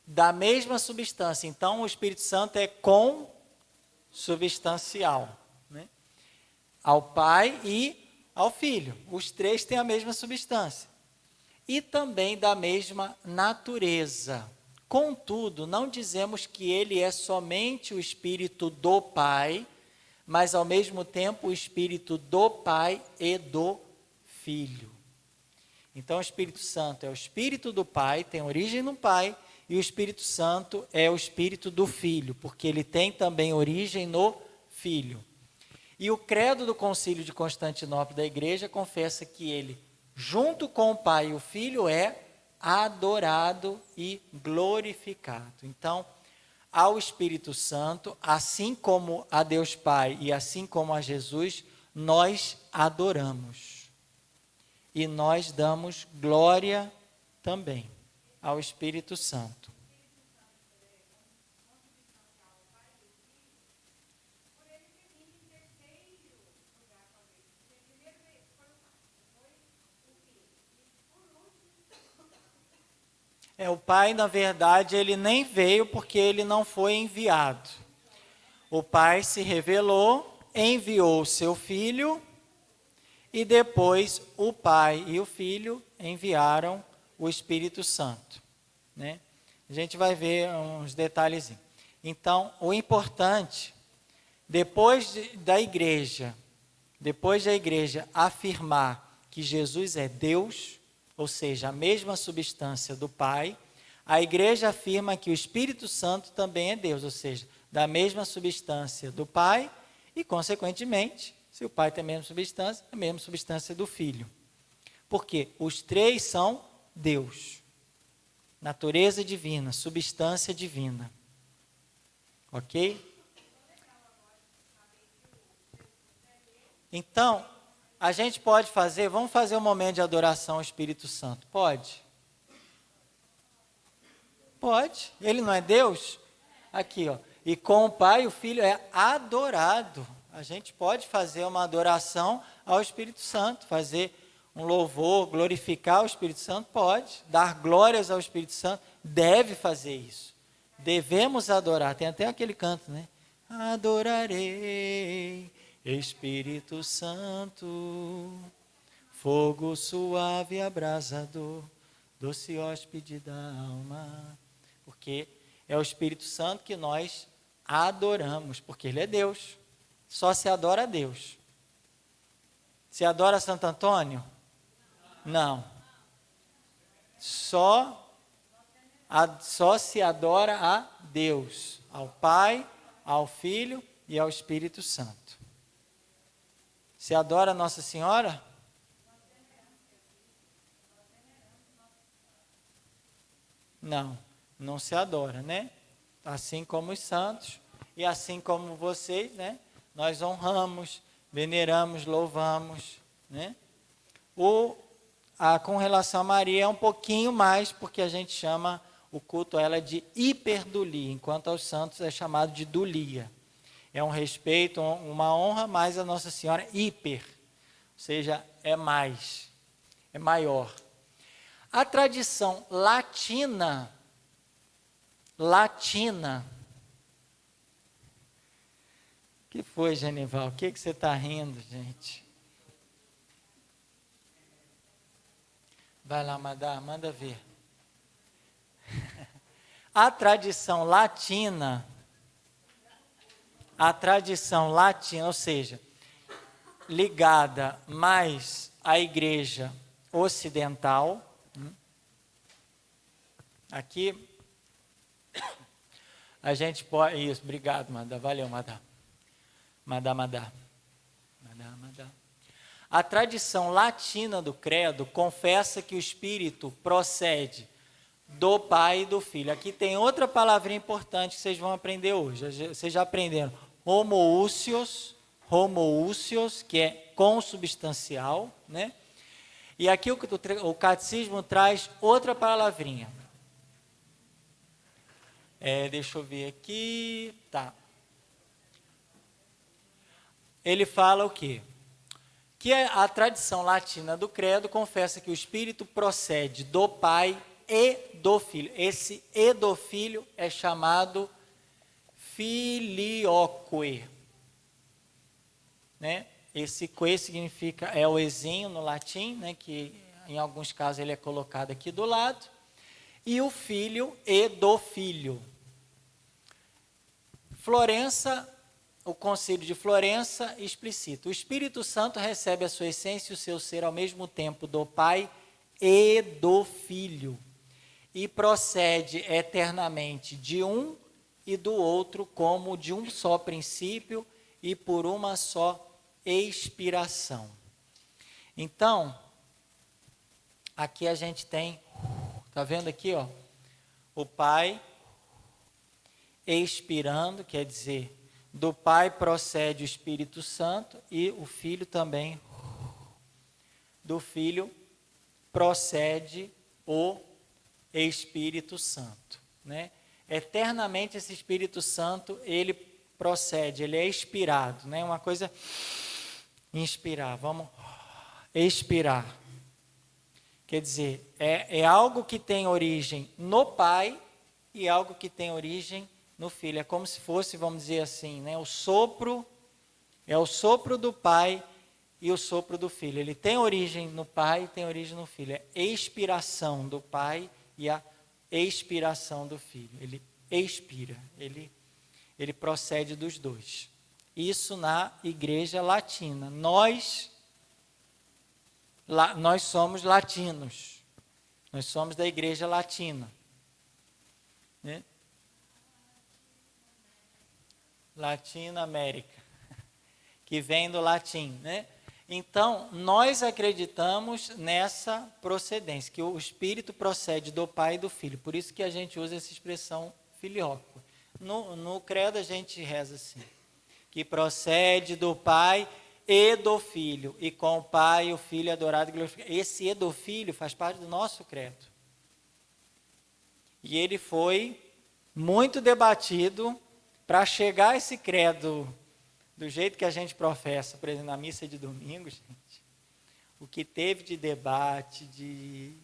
da mesma substância. Então, o Espírito Santo é consubstancial, né? Ao Pai e ao Filho. Os três têm a mesma substância. E também da mesma natureza. Contudo, não dizemos que ele é somente o Espírito do Pai, mas ao mesmo tempo o Espírito do Pai e do Filho. Então o Espírito Santo é o Espírito do Pai, tem origem no Pai, e o Espírito Santo é o Espírito do Filho, porque ele tem também origem no Filho. E o credo do Concílio de Constantinopla da Igreja confessa que ele, junto com o Pai e o Filho, é adorado e glorificado. Então, ao Espírito Santo, assim como a Deus Pai e assim como a Jesus, nós adoramos. E nós damos glória também ao Espírito Santo. O Pai, na verdade, ele nem veio porque ele não foi enviado. O Pai se revelou, enviou o seu Filho, e depois o Pai e o Filho enviaram o Espírito Santo, né? A gente vai ver uns detalhes. Então, o importante, depois da igreja afirmar que Jesus é Deus, ou seja, a mesma substância do Pai, a igreja afirma que o Espírito Santo também é Deus, ou seja, da mesma substância do Pai e, consequentemente, Se o Pai tem a mesma substância do Filho. Porque os três são Deus. Natureza divina, substância divina. Ok? Então, a gente pode fazer, vamos fazer um momento de adoração ao Espírito Santo. Pode? Pode. Ele não é Deus? Aqui, ó. E com o Pai, o Filho é adorado. A gente pode fazer uma adoração ao Espírito Santo, fazer um louvor, glorificar o Espírito Santo, pode. Dar glórias ao Espírito Santo, deve fazer isso. Devemos adorar. Tem até aquele canto, né? Adorarei, Espírito Santo, fogo suave e abrasador, doce hóspede da alma. Porque é o Espírito Santo que nós adoramos, porque Ele é Deus. Só se adora a Deus. Se adora Santo Antônio? Não. Só se adora a Deus, ao Pai, ao Filho e ao Espírito Santo. Se adora a Nossa Senhora? Não, não se adora, né? Assim como os santos e assim como vocês, né? Nós honramos, veneramos, louvamos, né? Com relação a Maria é um pouquinho mais, porque a gente chama o culto a ela de hiperdulia, enquanto aos santos é chamado de dulia. É um respeito, uma honra, mas a Nossa Senhora hiper, ou seja, é mais, é maior. A tradição latina, que foi, Genival? O que você está rindo, gente? Vai lá, Madá, manda ver. A tradição latina, ou seja, ligada mais à igreja ocidental. Aqui, a gente pode... Isso, obrigado, Madá. Valeu, Madá. Madá. A tradição latina do credo confessa que o Espírito procede do Pai e do Filho. Aqui tem outra palavrinha importante que vocês vão aprender hoje. Vocês já aprenderam homoúcios, que é consubstancial, né? E aqui o catecismo traz outra palavrinha. Deixa eu ver aqui. Tá. Ele fala o quê? Que a tradição latina do credo confessa que o Espírito procede do Pai e do Filho. Esse e do Filho é chamado filioque, né? Esse que significa, é o ezinho no latim, né? Que em alguns casos ele é colocado aqui do lado. E o Filho e do Filho. O Concílio de Florença explicita: o Espírito Santo recebe a sua essência e o seu ser ao mesmo tempo do Pai e do Filho, e procede eternamente de um e do outro, como de um só princípio e por uma só expiração. Então, aqui a gente tem, tá vendo aqui, ó, o Pai expirando, quer dizer, do Pai procede o Espírito Santo e o Filho também. Do Filho procede o Espírito Santo, né? Eternamente esse Espírito Santo, ele procede, ele é expirado, né? Uma coisa, inspirar, vamos expirar. Quer dizer, é algo que tem origem no Pai e algo que tem origem no Filho. É como se fosse, vamos dizer assim, né? O sopro do Pai e o sopro do Filho. Ele tem origem no Pai e tem origem no Filho. É expiração do Pai e a expiração do Filho. Ele expira, ele procede dos dois. Isso na Igreja Latina. Nós somos latinos. Nós somos da Igreja Latina, né? Latina América. que vem do latim, né? Então, nós acreditamos nessa procedência, que o Espírito procede do Pai e do Filho. Por isso que a gente usa essa expressão filioque. No credo a gente reza assim, que procede do Pai e do Filho, e com o Pai o Filho é adorado e glorificado. Esse e do Filho faz parte do nosso credo. E ele foi muito debatido para chegar a esse credo do jeito que a gente professa, por exemplo, na missa de domingo, gente. O que teve de debate, de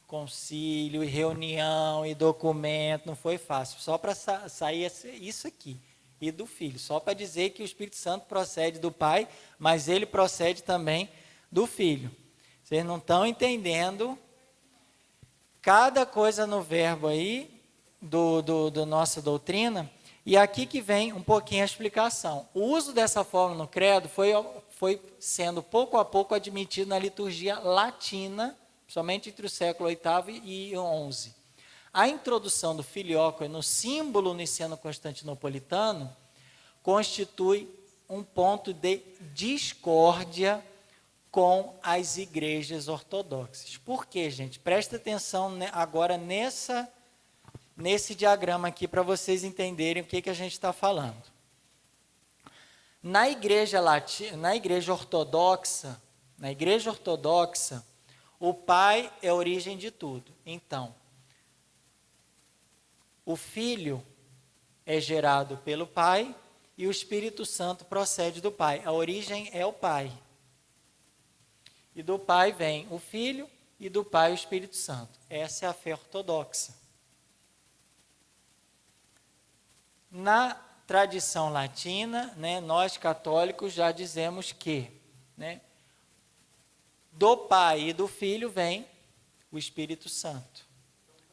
concílio, e reunião, e documento, não foi fácil. Só para sair isso aqui, e do Filho. Só para dizer que o Espírito Santo procede do Pai, mas ele procede também do Filho. Vocês não estão entendendo cada coisa no verbo aí, do nossa doutrina, e aqui que vem um pouquinho a explicação. O uso dessa forma no credo foi sendo pouco a pouco admitido na liturgia latina, somente entre o século VIII e XI. A introdução do filioque no símbolo niceno-constantinopolitano constitui um ponto de discórdia com as igrejas ortodoxas. Por quê, gente? Presta atenção agora nesse diagrama aqui para vocês entenderem o que a gente está falando. Na igreja ortodoxa, o Pai é a origem de tudo. Então, o Filho é gerado pelo Pai e o Espírito Santo procede do Pai. A origem é o Pai. E do Pai vem o Filho e do Pai o Espírito Santo. Essa é a fé ortodoxa. Na tradição latina, né, nós católicos já dizemos que, né, do Pai e do Filho vem o Espírito Santo.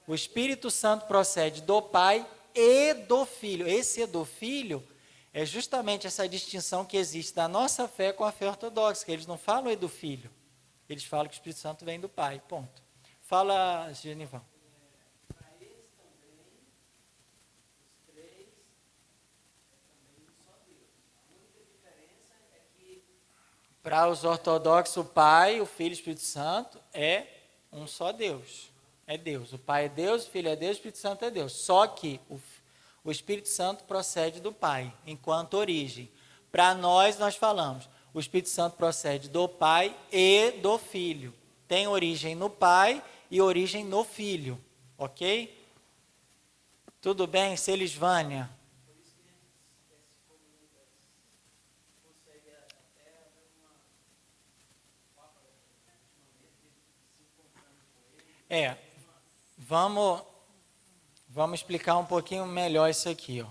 O Espírito Santo procede do Pai e do Filho. Esse e do Filho é justamente essa distinção que existe da nossa fé com a fé ortodoxa, que eles não falam e do Filho. Eles falam que o Espírito Santo vem do Pai, ponto. Fala, Genivão. Para os ortodoxos, o Pai, o Filho e o Espírito Santo é um só Deus. É Deus. O Pai é Deus, o Filho é Deus, o Espírito Santo é Deus. Só que o Espírito Santo procede do Pai, enquanto origem. Para nós falamos, o Espírito Santo procede do Pai e do Filho. Tem origem no Pai e origem no Filho. Ok? Tudo bem, Celisvânia? Vamos explicar um pouquinho melhor isso aqui. Ó.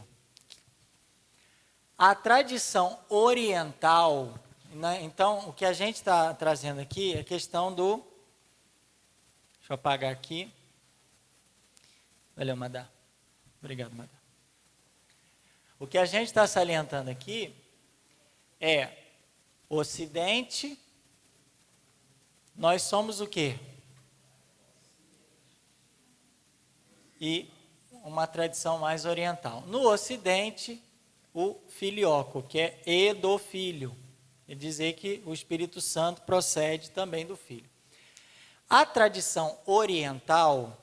A tradição oriental, né, então, o que a gente está trazendo aqui é a questão do... Deixa eu apagar aqui. Valeu, Madá. Obrigado, Madá. O que a gente está salientando aqui é Ocidente, nós somos o quê? E uma tradição mais oriental. No Ocidente, o filioco, que é e do Filho. Quer dizer que o Espírito Santo procede também do Filho. A tradição oriental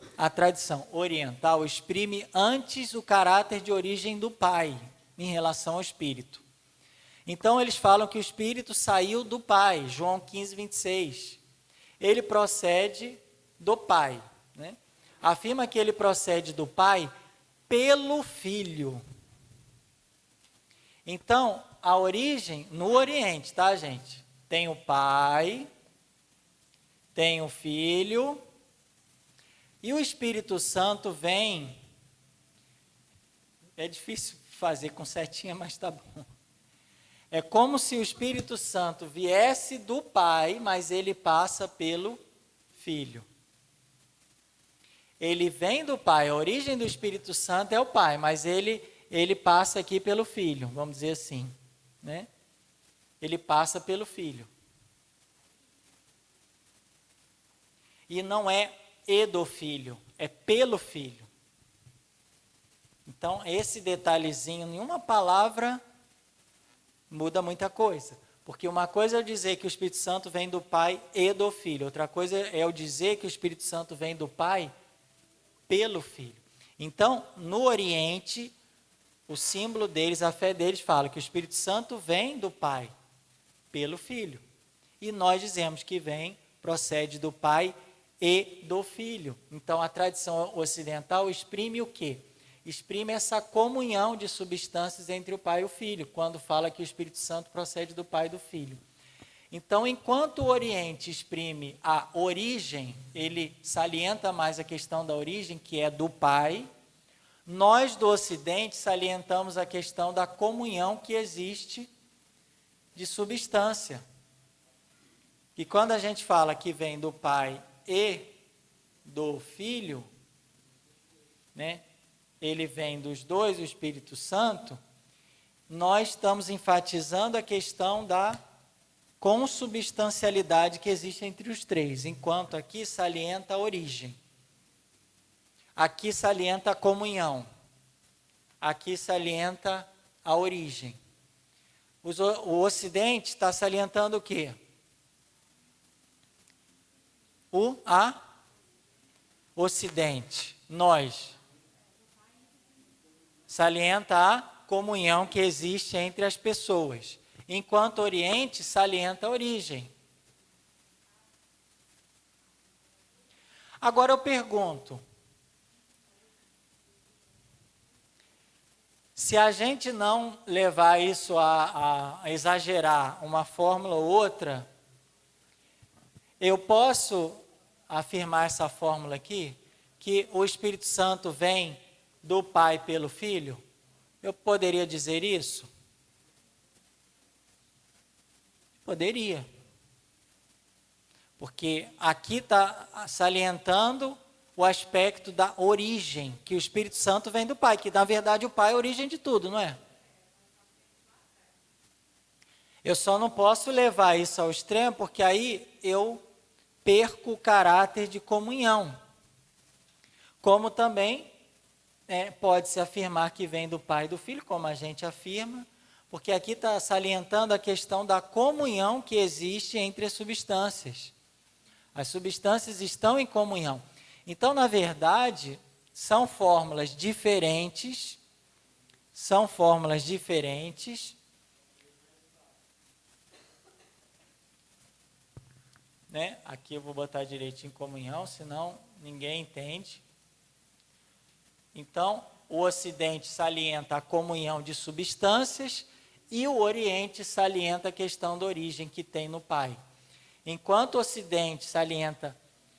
exprime antes o caráter de origem do Pai, em relação ao Espírito. Então, eles falam que o Espírito saiu do Pai, João 15, 26. Ele procede do Pai, né? Afirma que ele procede do Pai pelo Filho. Então, a origem no Oriente, tá, gente? Tem o Pai, tem o Filho, e o Espírito Santo vem... É difícil fazer com setinha, mas tá bom. É como se o Espírito Santo viesse do Pai, mas ele passa pelo Filho. Ele vem do Pai, a origem do Espírito Santo é o Pai, mas ele passa aqui pelo Filho, vamos dizer assim, né? Ele passa pelo Filho. E não é e do Filho, é pelo Filho. Então, esse detalhezinho, nenhuma palavra muda muita coisa. Porque uma coisa é eu dizer que o Espírito Santo vem do Pai e do Filho. Outra coisa é eu dizer que o Espírito Santo vem do Pai pelo Filho. Então, no Oriente, o símbolo deles, a fé deles fala que o Espírito Santo vem do Pai pelo Filho. E nós dizemos que procede do Pai e do Filho. Então, a tradição ocidental exprime o quê? Exprime essa comunhão de substâncias entre o Pai e o Filho, quando fala que o Espírito Santo procede do Pai e do Filho. Então, enquanto o Oriente exprime a origem, ele salienta mais a questão da origem, que é do Pai, nós do Ocidente salientamos a questão da comunhão que existe de substância. E quando a gente fala que vem do Pai e do Filho, né? Ele vem dos dois, o Espírito Santo, nós estamos enfatizando a questão da consubstancialidade que existe entre os três, enquanto aqui salienta a origem. Aqui salienta a comunhão. Aqui salienta a origem. O Ocidente está salientando o quê? Ocidente, nós. Salienta a comunhão que existe entre as pessoas, enquanto o Oriente salienta a origem. Agora eu pergunto, se a gente não levar isso a exagerar uma fórmula ou outra, eu posso afirmar essa fórmula aqui, que o Espírito Santo vem do Pai pelo Filho? Eu poderia dizer isso? Poderia. Porque aqui está salientando o aspecto da origem, que o Espírito Santo vem do Pai, que na verdade o Pai é a origem de tudo, não é? Eu só não posso levar isso ao extremo, porque aí eu perco o caráter de comunhão. Como também pode-se afirmar que vem do Pai e do Filho, como a gente afirma, porque aqui está salientando a questão da comunhão que existe entre as substâncias. As substâncias estão em comunhão. Então, na verdade, são fórmulas diferentes, né? Aqui eu vou botar direitinho comunhão, senão ninguém entende. Então, o Ocidente salienta a comunhão de substâncias e o Oriente salienta a questão da origem que tem no Pai. Enquanto o Ocidente salienta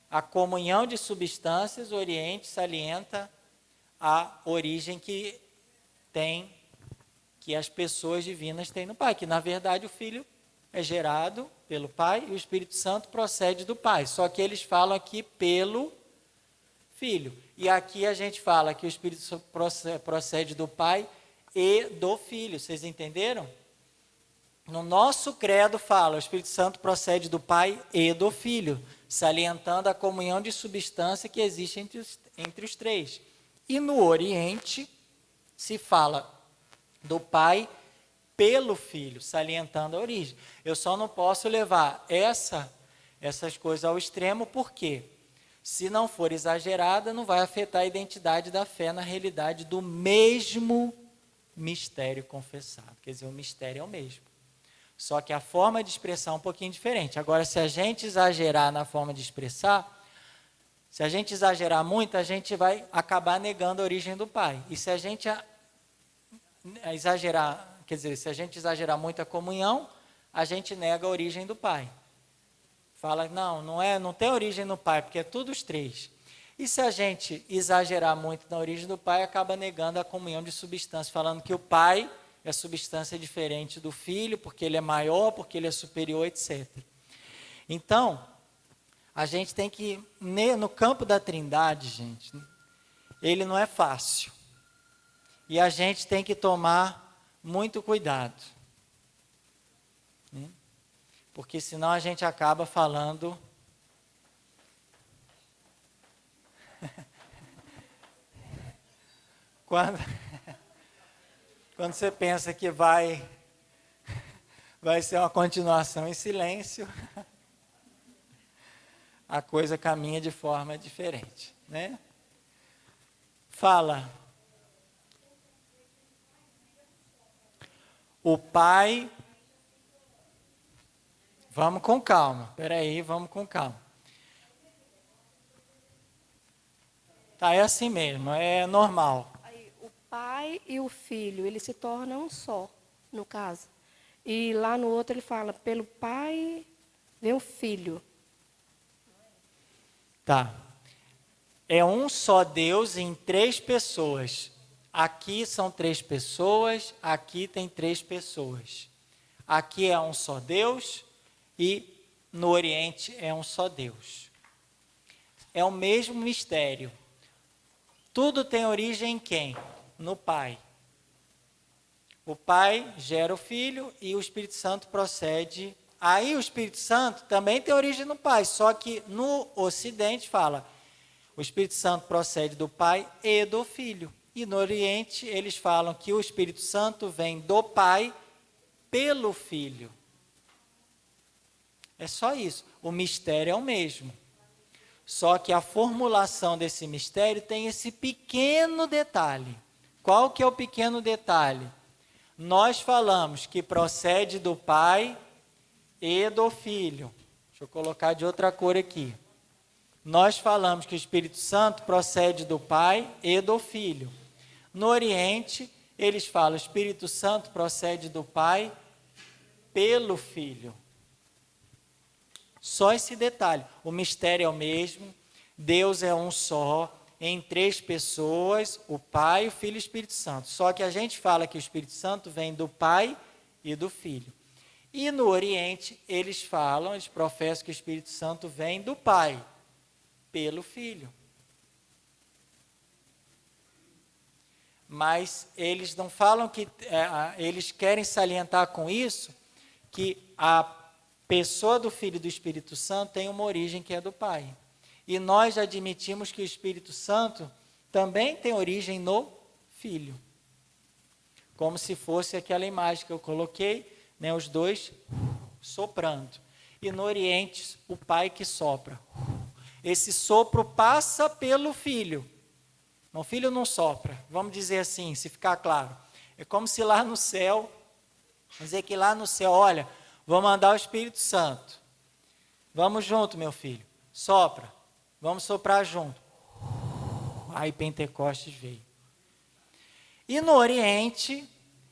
a comunhão de substâncias, o Oriente salienta a origem que as pessoas divinas têm no Pai, que na verdade o Filho é gerado pelo Pai e o Espírito Santo procede do Pai. Só que eles falam aqui pelo Filho. E aqui a gente fala que o Espírito Santo procede do Pai e do Filho. Vocês entenderam? No nosso credo fala, o Espírito Santo procede do Pai e do Filho, salientando a comunhão de substância que existe entre os três. E no Oriente se fala do Pai pelo Filho, salientando a origem. Eu só não posso levar essas coisas ao extremo, porque se não for exagerada, não vai afetar a identidade da fé na realidade do mesmo mistério confessado. Quer dizer, o mistério é o mesmo. Só que a forma de expressar é um pouquinho diferente. Agora, se a gente exagerar na forma de expressar, se a gente exagerar muito, a gente vai acabar negando a origem do Pai. E se a gente exagerar, quer dizer, se a gente exagerar muito a comunhão, a gente nega a origem do Pai. Fala, não tem origem no Pai, porque é tudo os três. E se a gente exagerar muito na origem do Pai, acaba negando a comunhão de substância, falando que o Pai é substância diferente do Filho, porque ele é maior, porque ele é superior, etc. Então, a gente tem que, no campo da Trindade, gente, ele não é fácil. E a gente tem que tomar muito cuidado. Porque senão a gente acaba falando quando você pensa que vai vai ser uma continuação em silêncio. A coisa caminha de forma diferente, né? Fala. O pai. Vamos com calma. Espera aí, vamos com calma. Tá, é assim mesmo, é normal. Aí, o pai e o filho, eles se tornam um só, no caso. E lá no outro ele fala, pelo pai vem o filho. Tá. É um só Deus em 3 pessoas. Aqui são 3 pessoas, aqui tem 3 pessoas. Aqui é um só Deus e no Oriente é um só Deus. É o mesmo mistério. Tudo tem origem em quem? No Pai. O Pai gera o Filho e o Espírito Santo procede. Aí o Espírito Santo também tem origem no Pai, só que no Ocidente fala, o Espírito Santo procede do Pai e do Filho. E no Oriente eles falam que o Espírito Santo vem do Pai pelo Filho. É só isso. O mistério é o mesmo. Só que a formulação desse mistério tem esse pequeno detalhe. Qual que é o pequeno detalhe? Nós falamos que procede do Pai e do Filho. Deixa eu colocar de outra cor aqui. Nós falamos que o Espírito Santo procede do Pai e do Filho. No Oriente, eles falam que o Espírito Santo procede do Pai pelo Filho. Só esse detalhe. O mistério é o mesmo. Deus é um só, em 3 pessoas, o Pai, o Filho e o Espírito Santo. Só que a gente fala que o Espírito Santo vem do Pai e do Filho. E no Oriente, eles professam que o Espírito Santo vem do Pai, pelo Filho. Mas eles não falam que, eles querem salientar com isso, que a pessoa do Filho e do Espírito Santo tem uma origem que é do Pai. E nós admitimos que o Espírito Santo também tem origem no Filho. Como se fosse aquela imagem que eu coloquei, né, os dois soprando. E no Oriente, o Pai que sopra. Esse sopro passa pelo Filho. O Filho não sopra. Vamos dizer assim, se ficar claro. É como se lá no céu, vamos dizer que lá no céu, olha, vou mandar o Espírito Santo. Vamos junto, meu filho. Sopra. Vamos soprar junto. Aí Pentecostes veio. E no Oriente,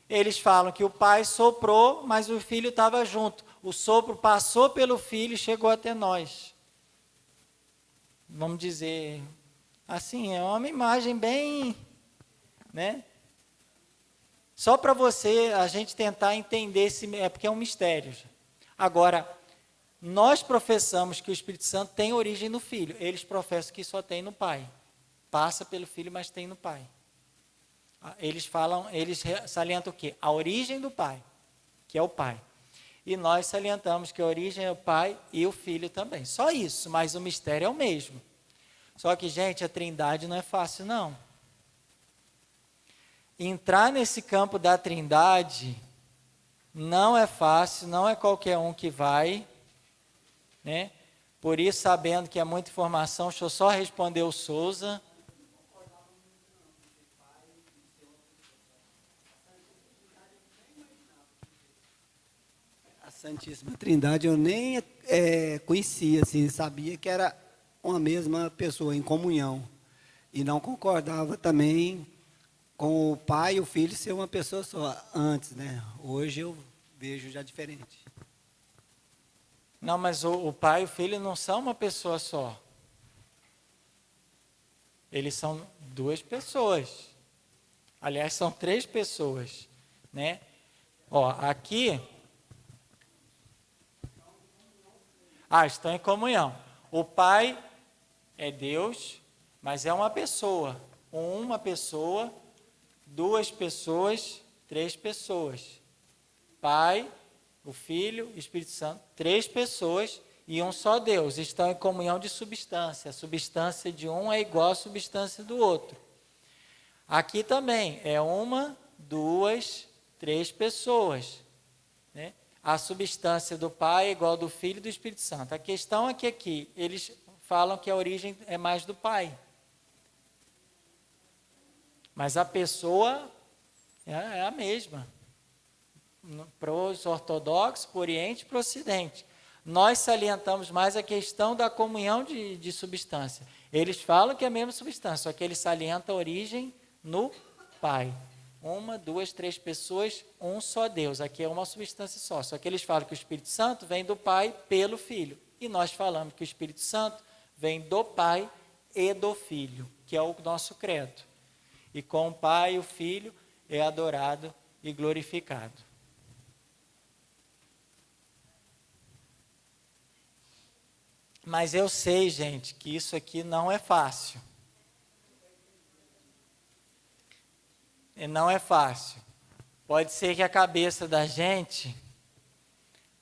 eles falam que o Pai soprou, mas o Filho estava junto. O sopro passou pelo Filho e chegou até nós. Vamos dizer assim, é uma imagem bem, né? Só para a gente tentar entender, porque é um mistério. Agora, nós professamos que o Espírito Santo tem origem no Filho. Eles professam que só tem no Pai. Passa pelo Filho, mas tem no Pai. Eles salientam o quê? A origem do Pai, que é o Pai. E nós salientamos que a origem é o Pai e o Filho também. Só isso, mas o mistério é o mesmo. Só que, gente, a Trindade não é fácil, não. Entrar nesse campo da Trindade não é fácil, não é qualquer um que vai, né? Por isso, sabendo que é muita informação, deixa eu só responder o Souza. A Santíssima Trindade eu nem conhecia, assim, sabia que era uma mesma pessoa em comunhão. E não concordava também com o Pai e o Filho ser uma pessoa só, antes, né? Hoje eu vejo já diferente. Não, mas o Pai e o Filho não são uma pessoa só. Eles são 2 pessoas. Aliás, são 3 pessoas, né? Ó, aqui... estão em comunhão. O Pai é Deus, mas é uma pessoa. 2 pessoas, 3 pessoas. Pai, o Filho, o Espírito Santo, 3 pessoas e um só Deus. Estão em comunhão de substância. A substância de um é igual à substância do outro. Aqui também é 1, 2, 3 pessoas, né? a substância do Pai é igual do Filho e do Espírito Santo. A questão é que aqui eles falam que a origem é mais do Pai. Mas a pessoa é a mesma. Para os ortodoxos, para o Oriente e para o Ocidente. Nós salientamos mais a questão da comunhão de substância. Eles falam que é a mesma substância, só que eles salientam a origem no Pai. 1, 2, 3 pessoas, um só Deus. Aqui é uma substância só. Só que eles falam que o Espírito Santo vem do Pai pelo Filho. E nós falamos que o Espírito Santo vem do Pai e do Filho, que é o nosso credo. E com o Pai, o Filho é adorado e glorificado. Mas eu sei, gente, que isso aqui não é fácil. E não é fácil. Pode ser que a cabeça da gente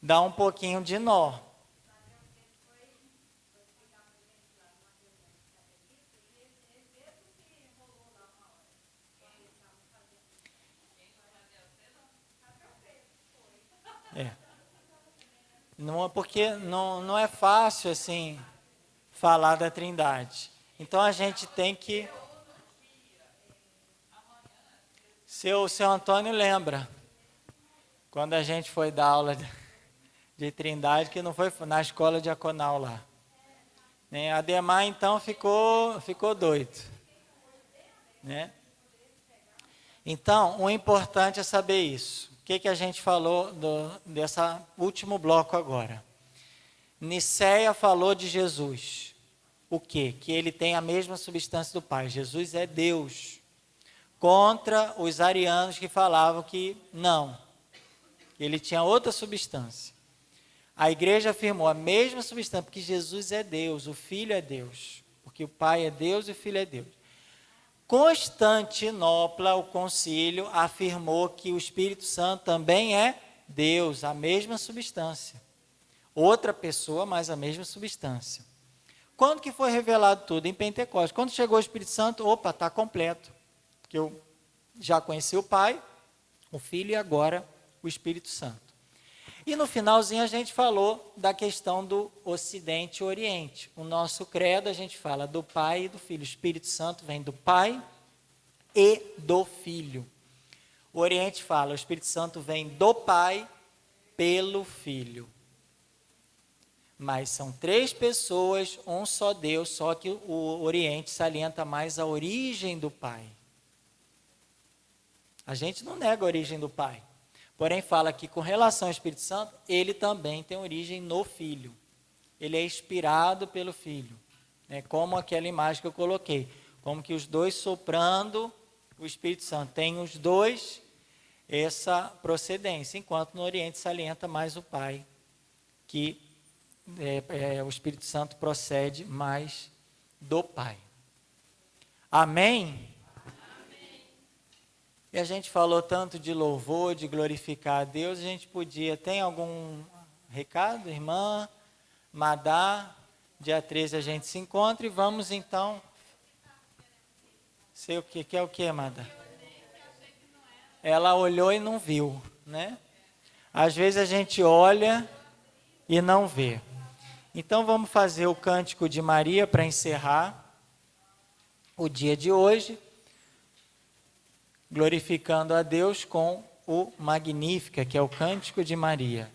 dá um pouquinho de nó. Não, porque não é fácil assim falar da Trindade. Então a gente tem que... Seu Antônio lembra, quando a gente foi dar aula de Trindade, que não foi na escola diaconal lá. Né? Ademar, então, ficou doido. Né? Então, o importante é saber isso. O que a gente falou desse último bloco agora? Nicéia falou de Jesus. O quê? Que ele tem a mesma substância do Pai. Jesus é Deus. Contra os arianos que falavam que não, ele tinha outra substância. A igreja afirmou a mesma substância, porque Jesus é Deus, o Filho é Deus, porque o Pai é Deus e o Filho é Deus. Constantinopla, o concílio, afirmou que o Espírito Santo também é Deus, a mesma substância. Outra pessoa, mas a mesma substância. Quando que foi revelado tudo? Em Pentecostes. Quando chegou o Espírito Santo, opa, está completo. Que eu já conheci o Pai, o Filho e agora o Espírito Santo. E no finalzinho a gente falou da questão do Ocidente e Oriente. O nosso credo a gente fala do Pai e do Filho. O Espírito Santo vem do Pai e do Filho. O Oriente fala, o Espírito Santo vem do Pai pelo Filho. Mas são 3 pessoas, um só Deus, só que o Oriente salienta mais a origem do Pai. A gente não nega a origem do Pai. Porém, fala que com relação ao Espírito Santo, ele também tem origem no Filho. Ele é inspirado pelo Filho. Né? Como aquela imagem que eu coloquei. Como que os dois soprando o Espírito Santo. Tem os dois essa procedência. Enquanto no Oriente salienta mais o Pai. Que o Espírito Santo procede mais do Pai. Amém? E a gente falou tanto de louvor, de glorificar a Deus, a gente podia... Tem algum recado, irmã? Madá, dia 13 a gente se encontra e vamos então... Sei o que, quer o que, Madá? Ela olhou e não viu, né? Às vezes a gente olha e não vê. Então vamos fazer o Cântico de Maria para encerrar o dia de hoje. Glorificando a Deus com o Magnífica, que é o Cântico de Maria.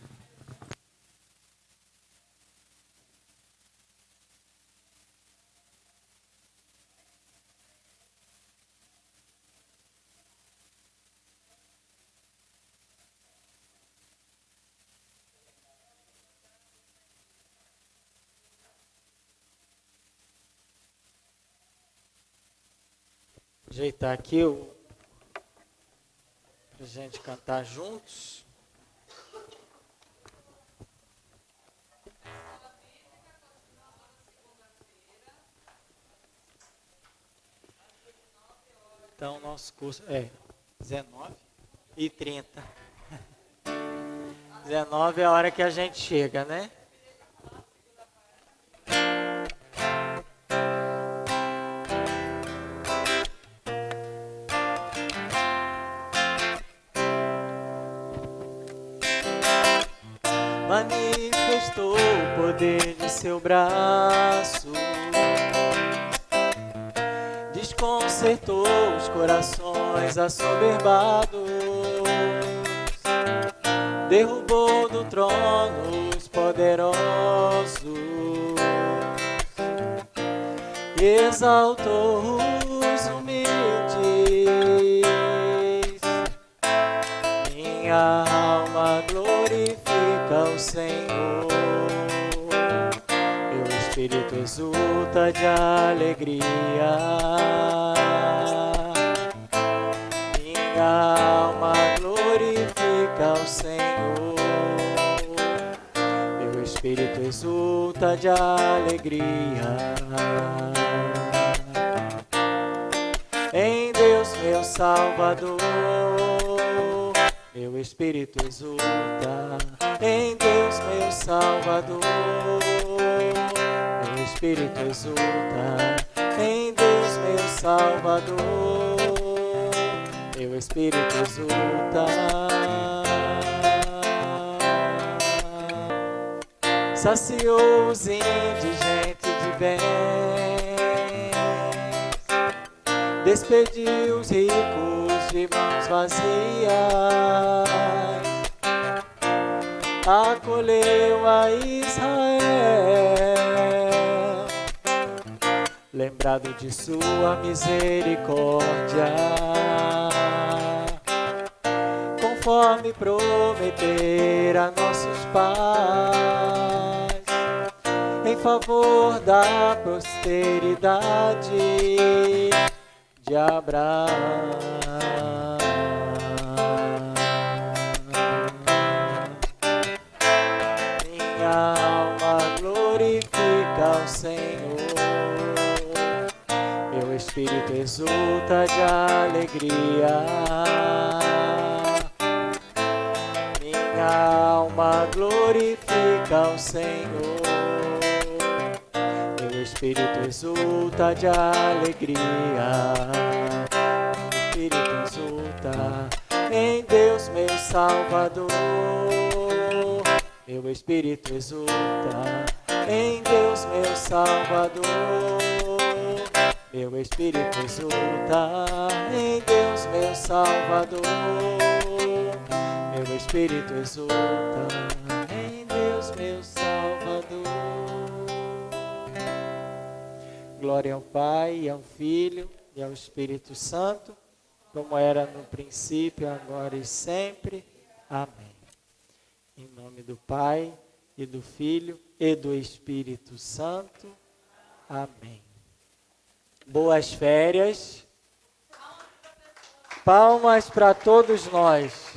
Ajeitar aqui para a gente cantar juntos. Então, nosso curso é 19h30. 19 é a hora que a gente chega, né? seu braço, desconcertou os corações assoberbados, derrubou do trono os poderosos, exaltou os humildes. Minha alma glorifica o Senhor, meu espírito exulta de alegria. Minha alma glorifica o Senhor, meu espírito exulta de alegria. Em Deus meu Salvador, meu espírito exulta. Em Deus meu Salvador, meu espírito exulta. Em Deus meu Salvador, meu espírito exulta. Saciou os indigentes de bens, despediu os ricos de mãos vazias, acolheu a Israel, lembrado de sua misericórdia, conforme prometer a nossos pais, em favor da posteridade de Abraão. Minha alma glorifica o Senhor, meu espírito exulta de alegria. Minha alma glorifica o Senhor, meu espírito exulta de alegria. Meu espírito exulta em Deus meu Salvador, meu espírito exulta em Deus meu Salvador, meu espírito exulta em Deus meu Salvador, meu espírito exulta em Deus meu Salvador. Glória ao Pai, e ao Filho, e ao Espírito Santo, como era no princípio, agora e sempre. Amém. Em nome do Pai, e do Filho, e do Espírito Santo. Amém. Boas férias. Palmas para todos nós.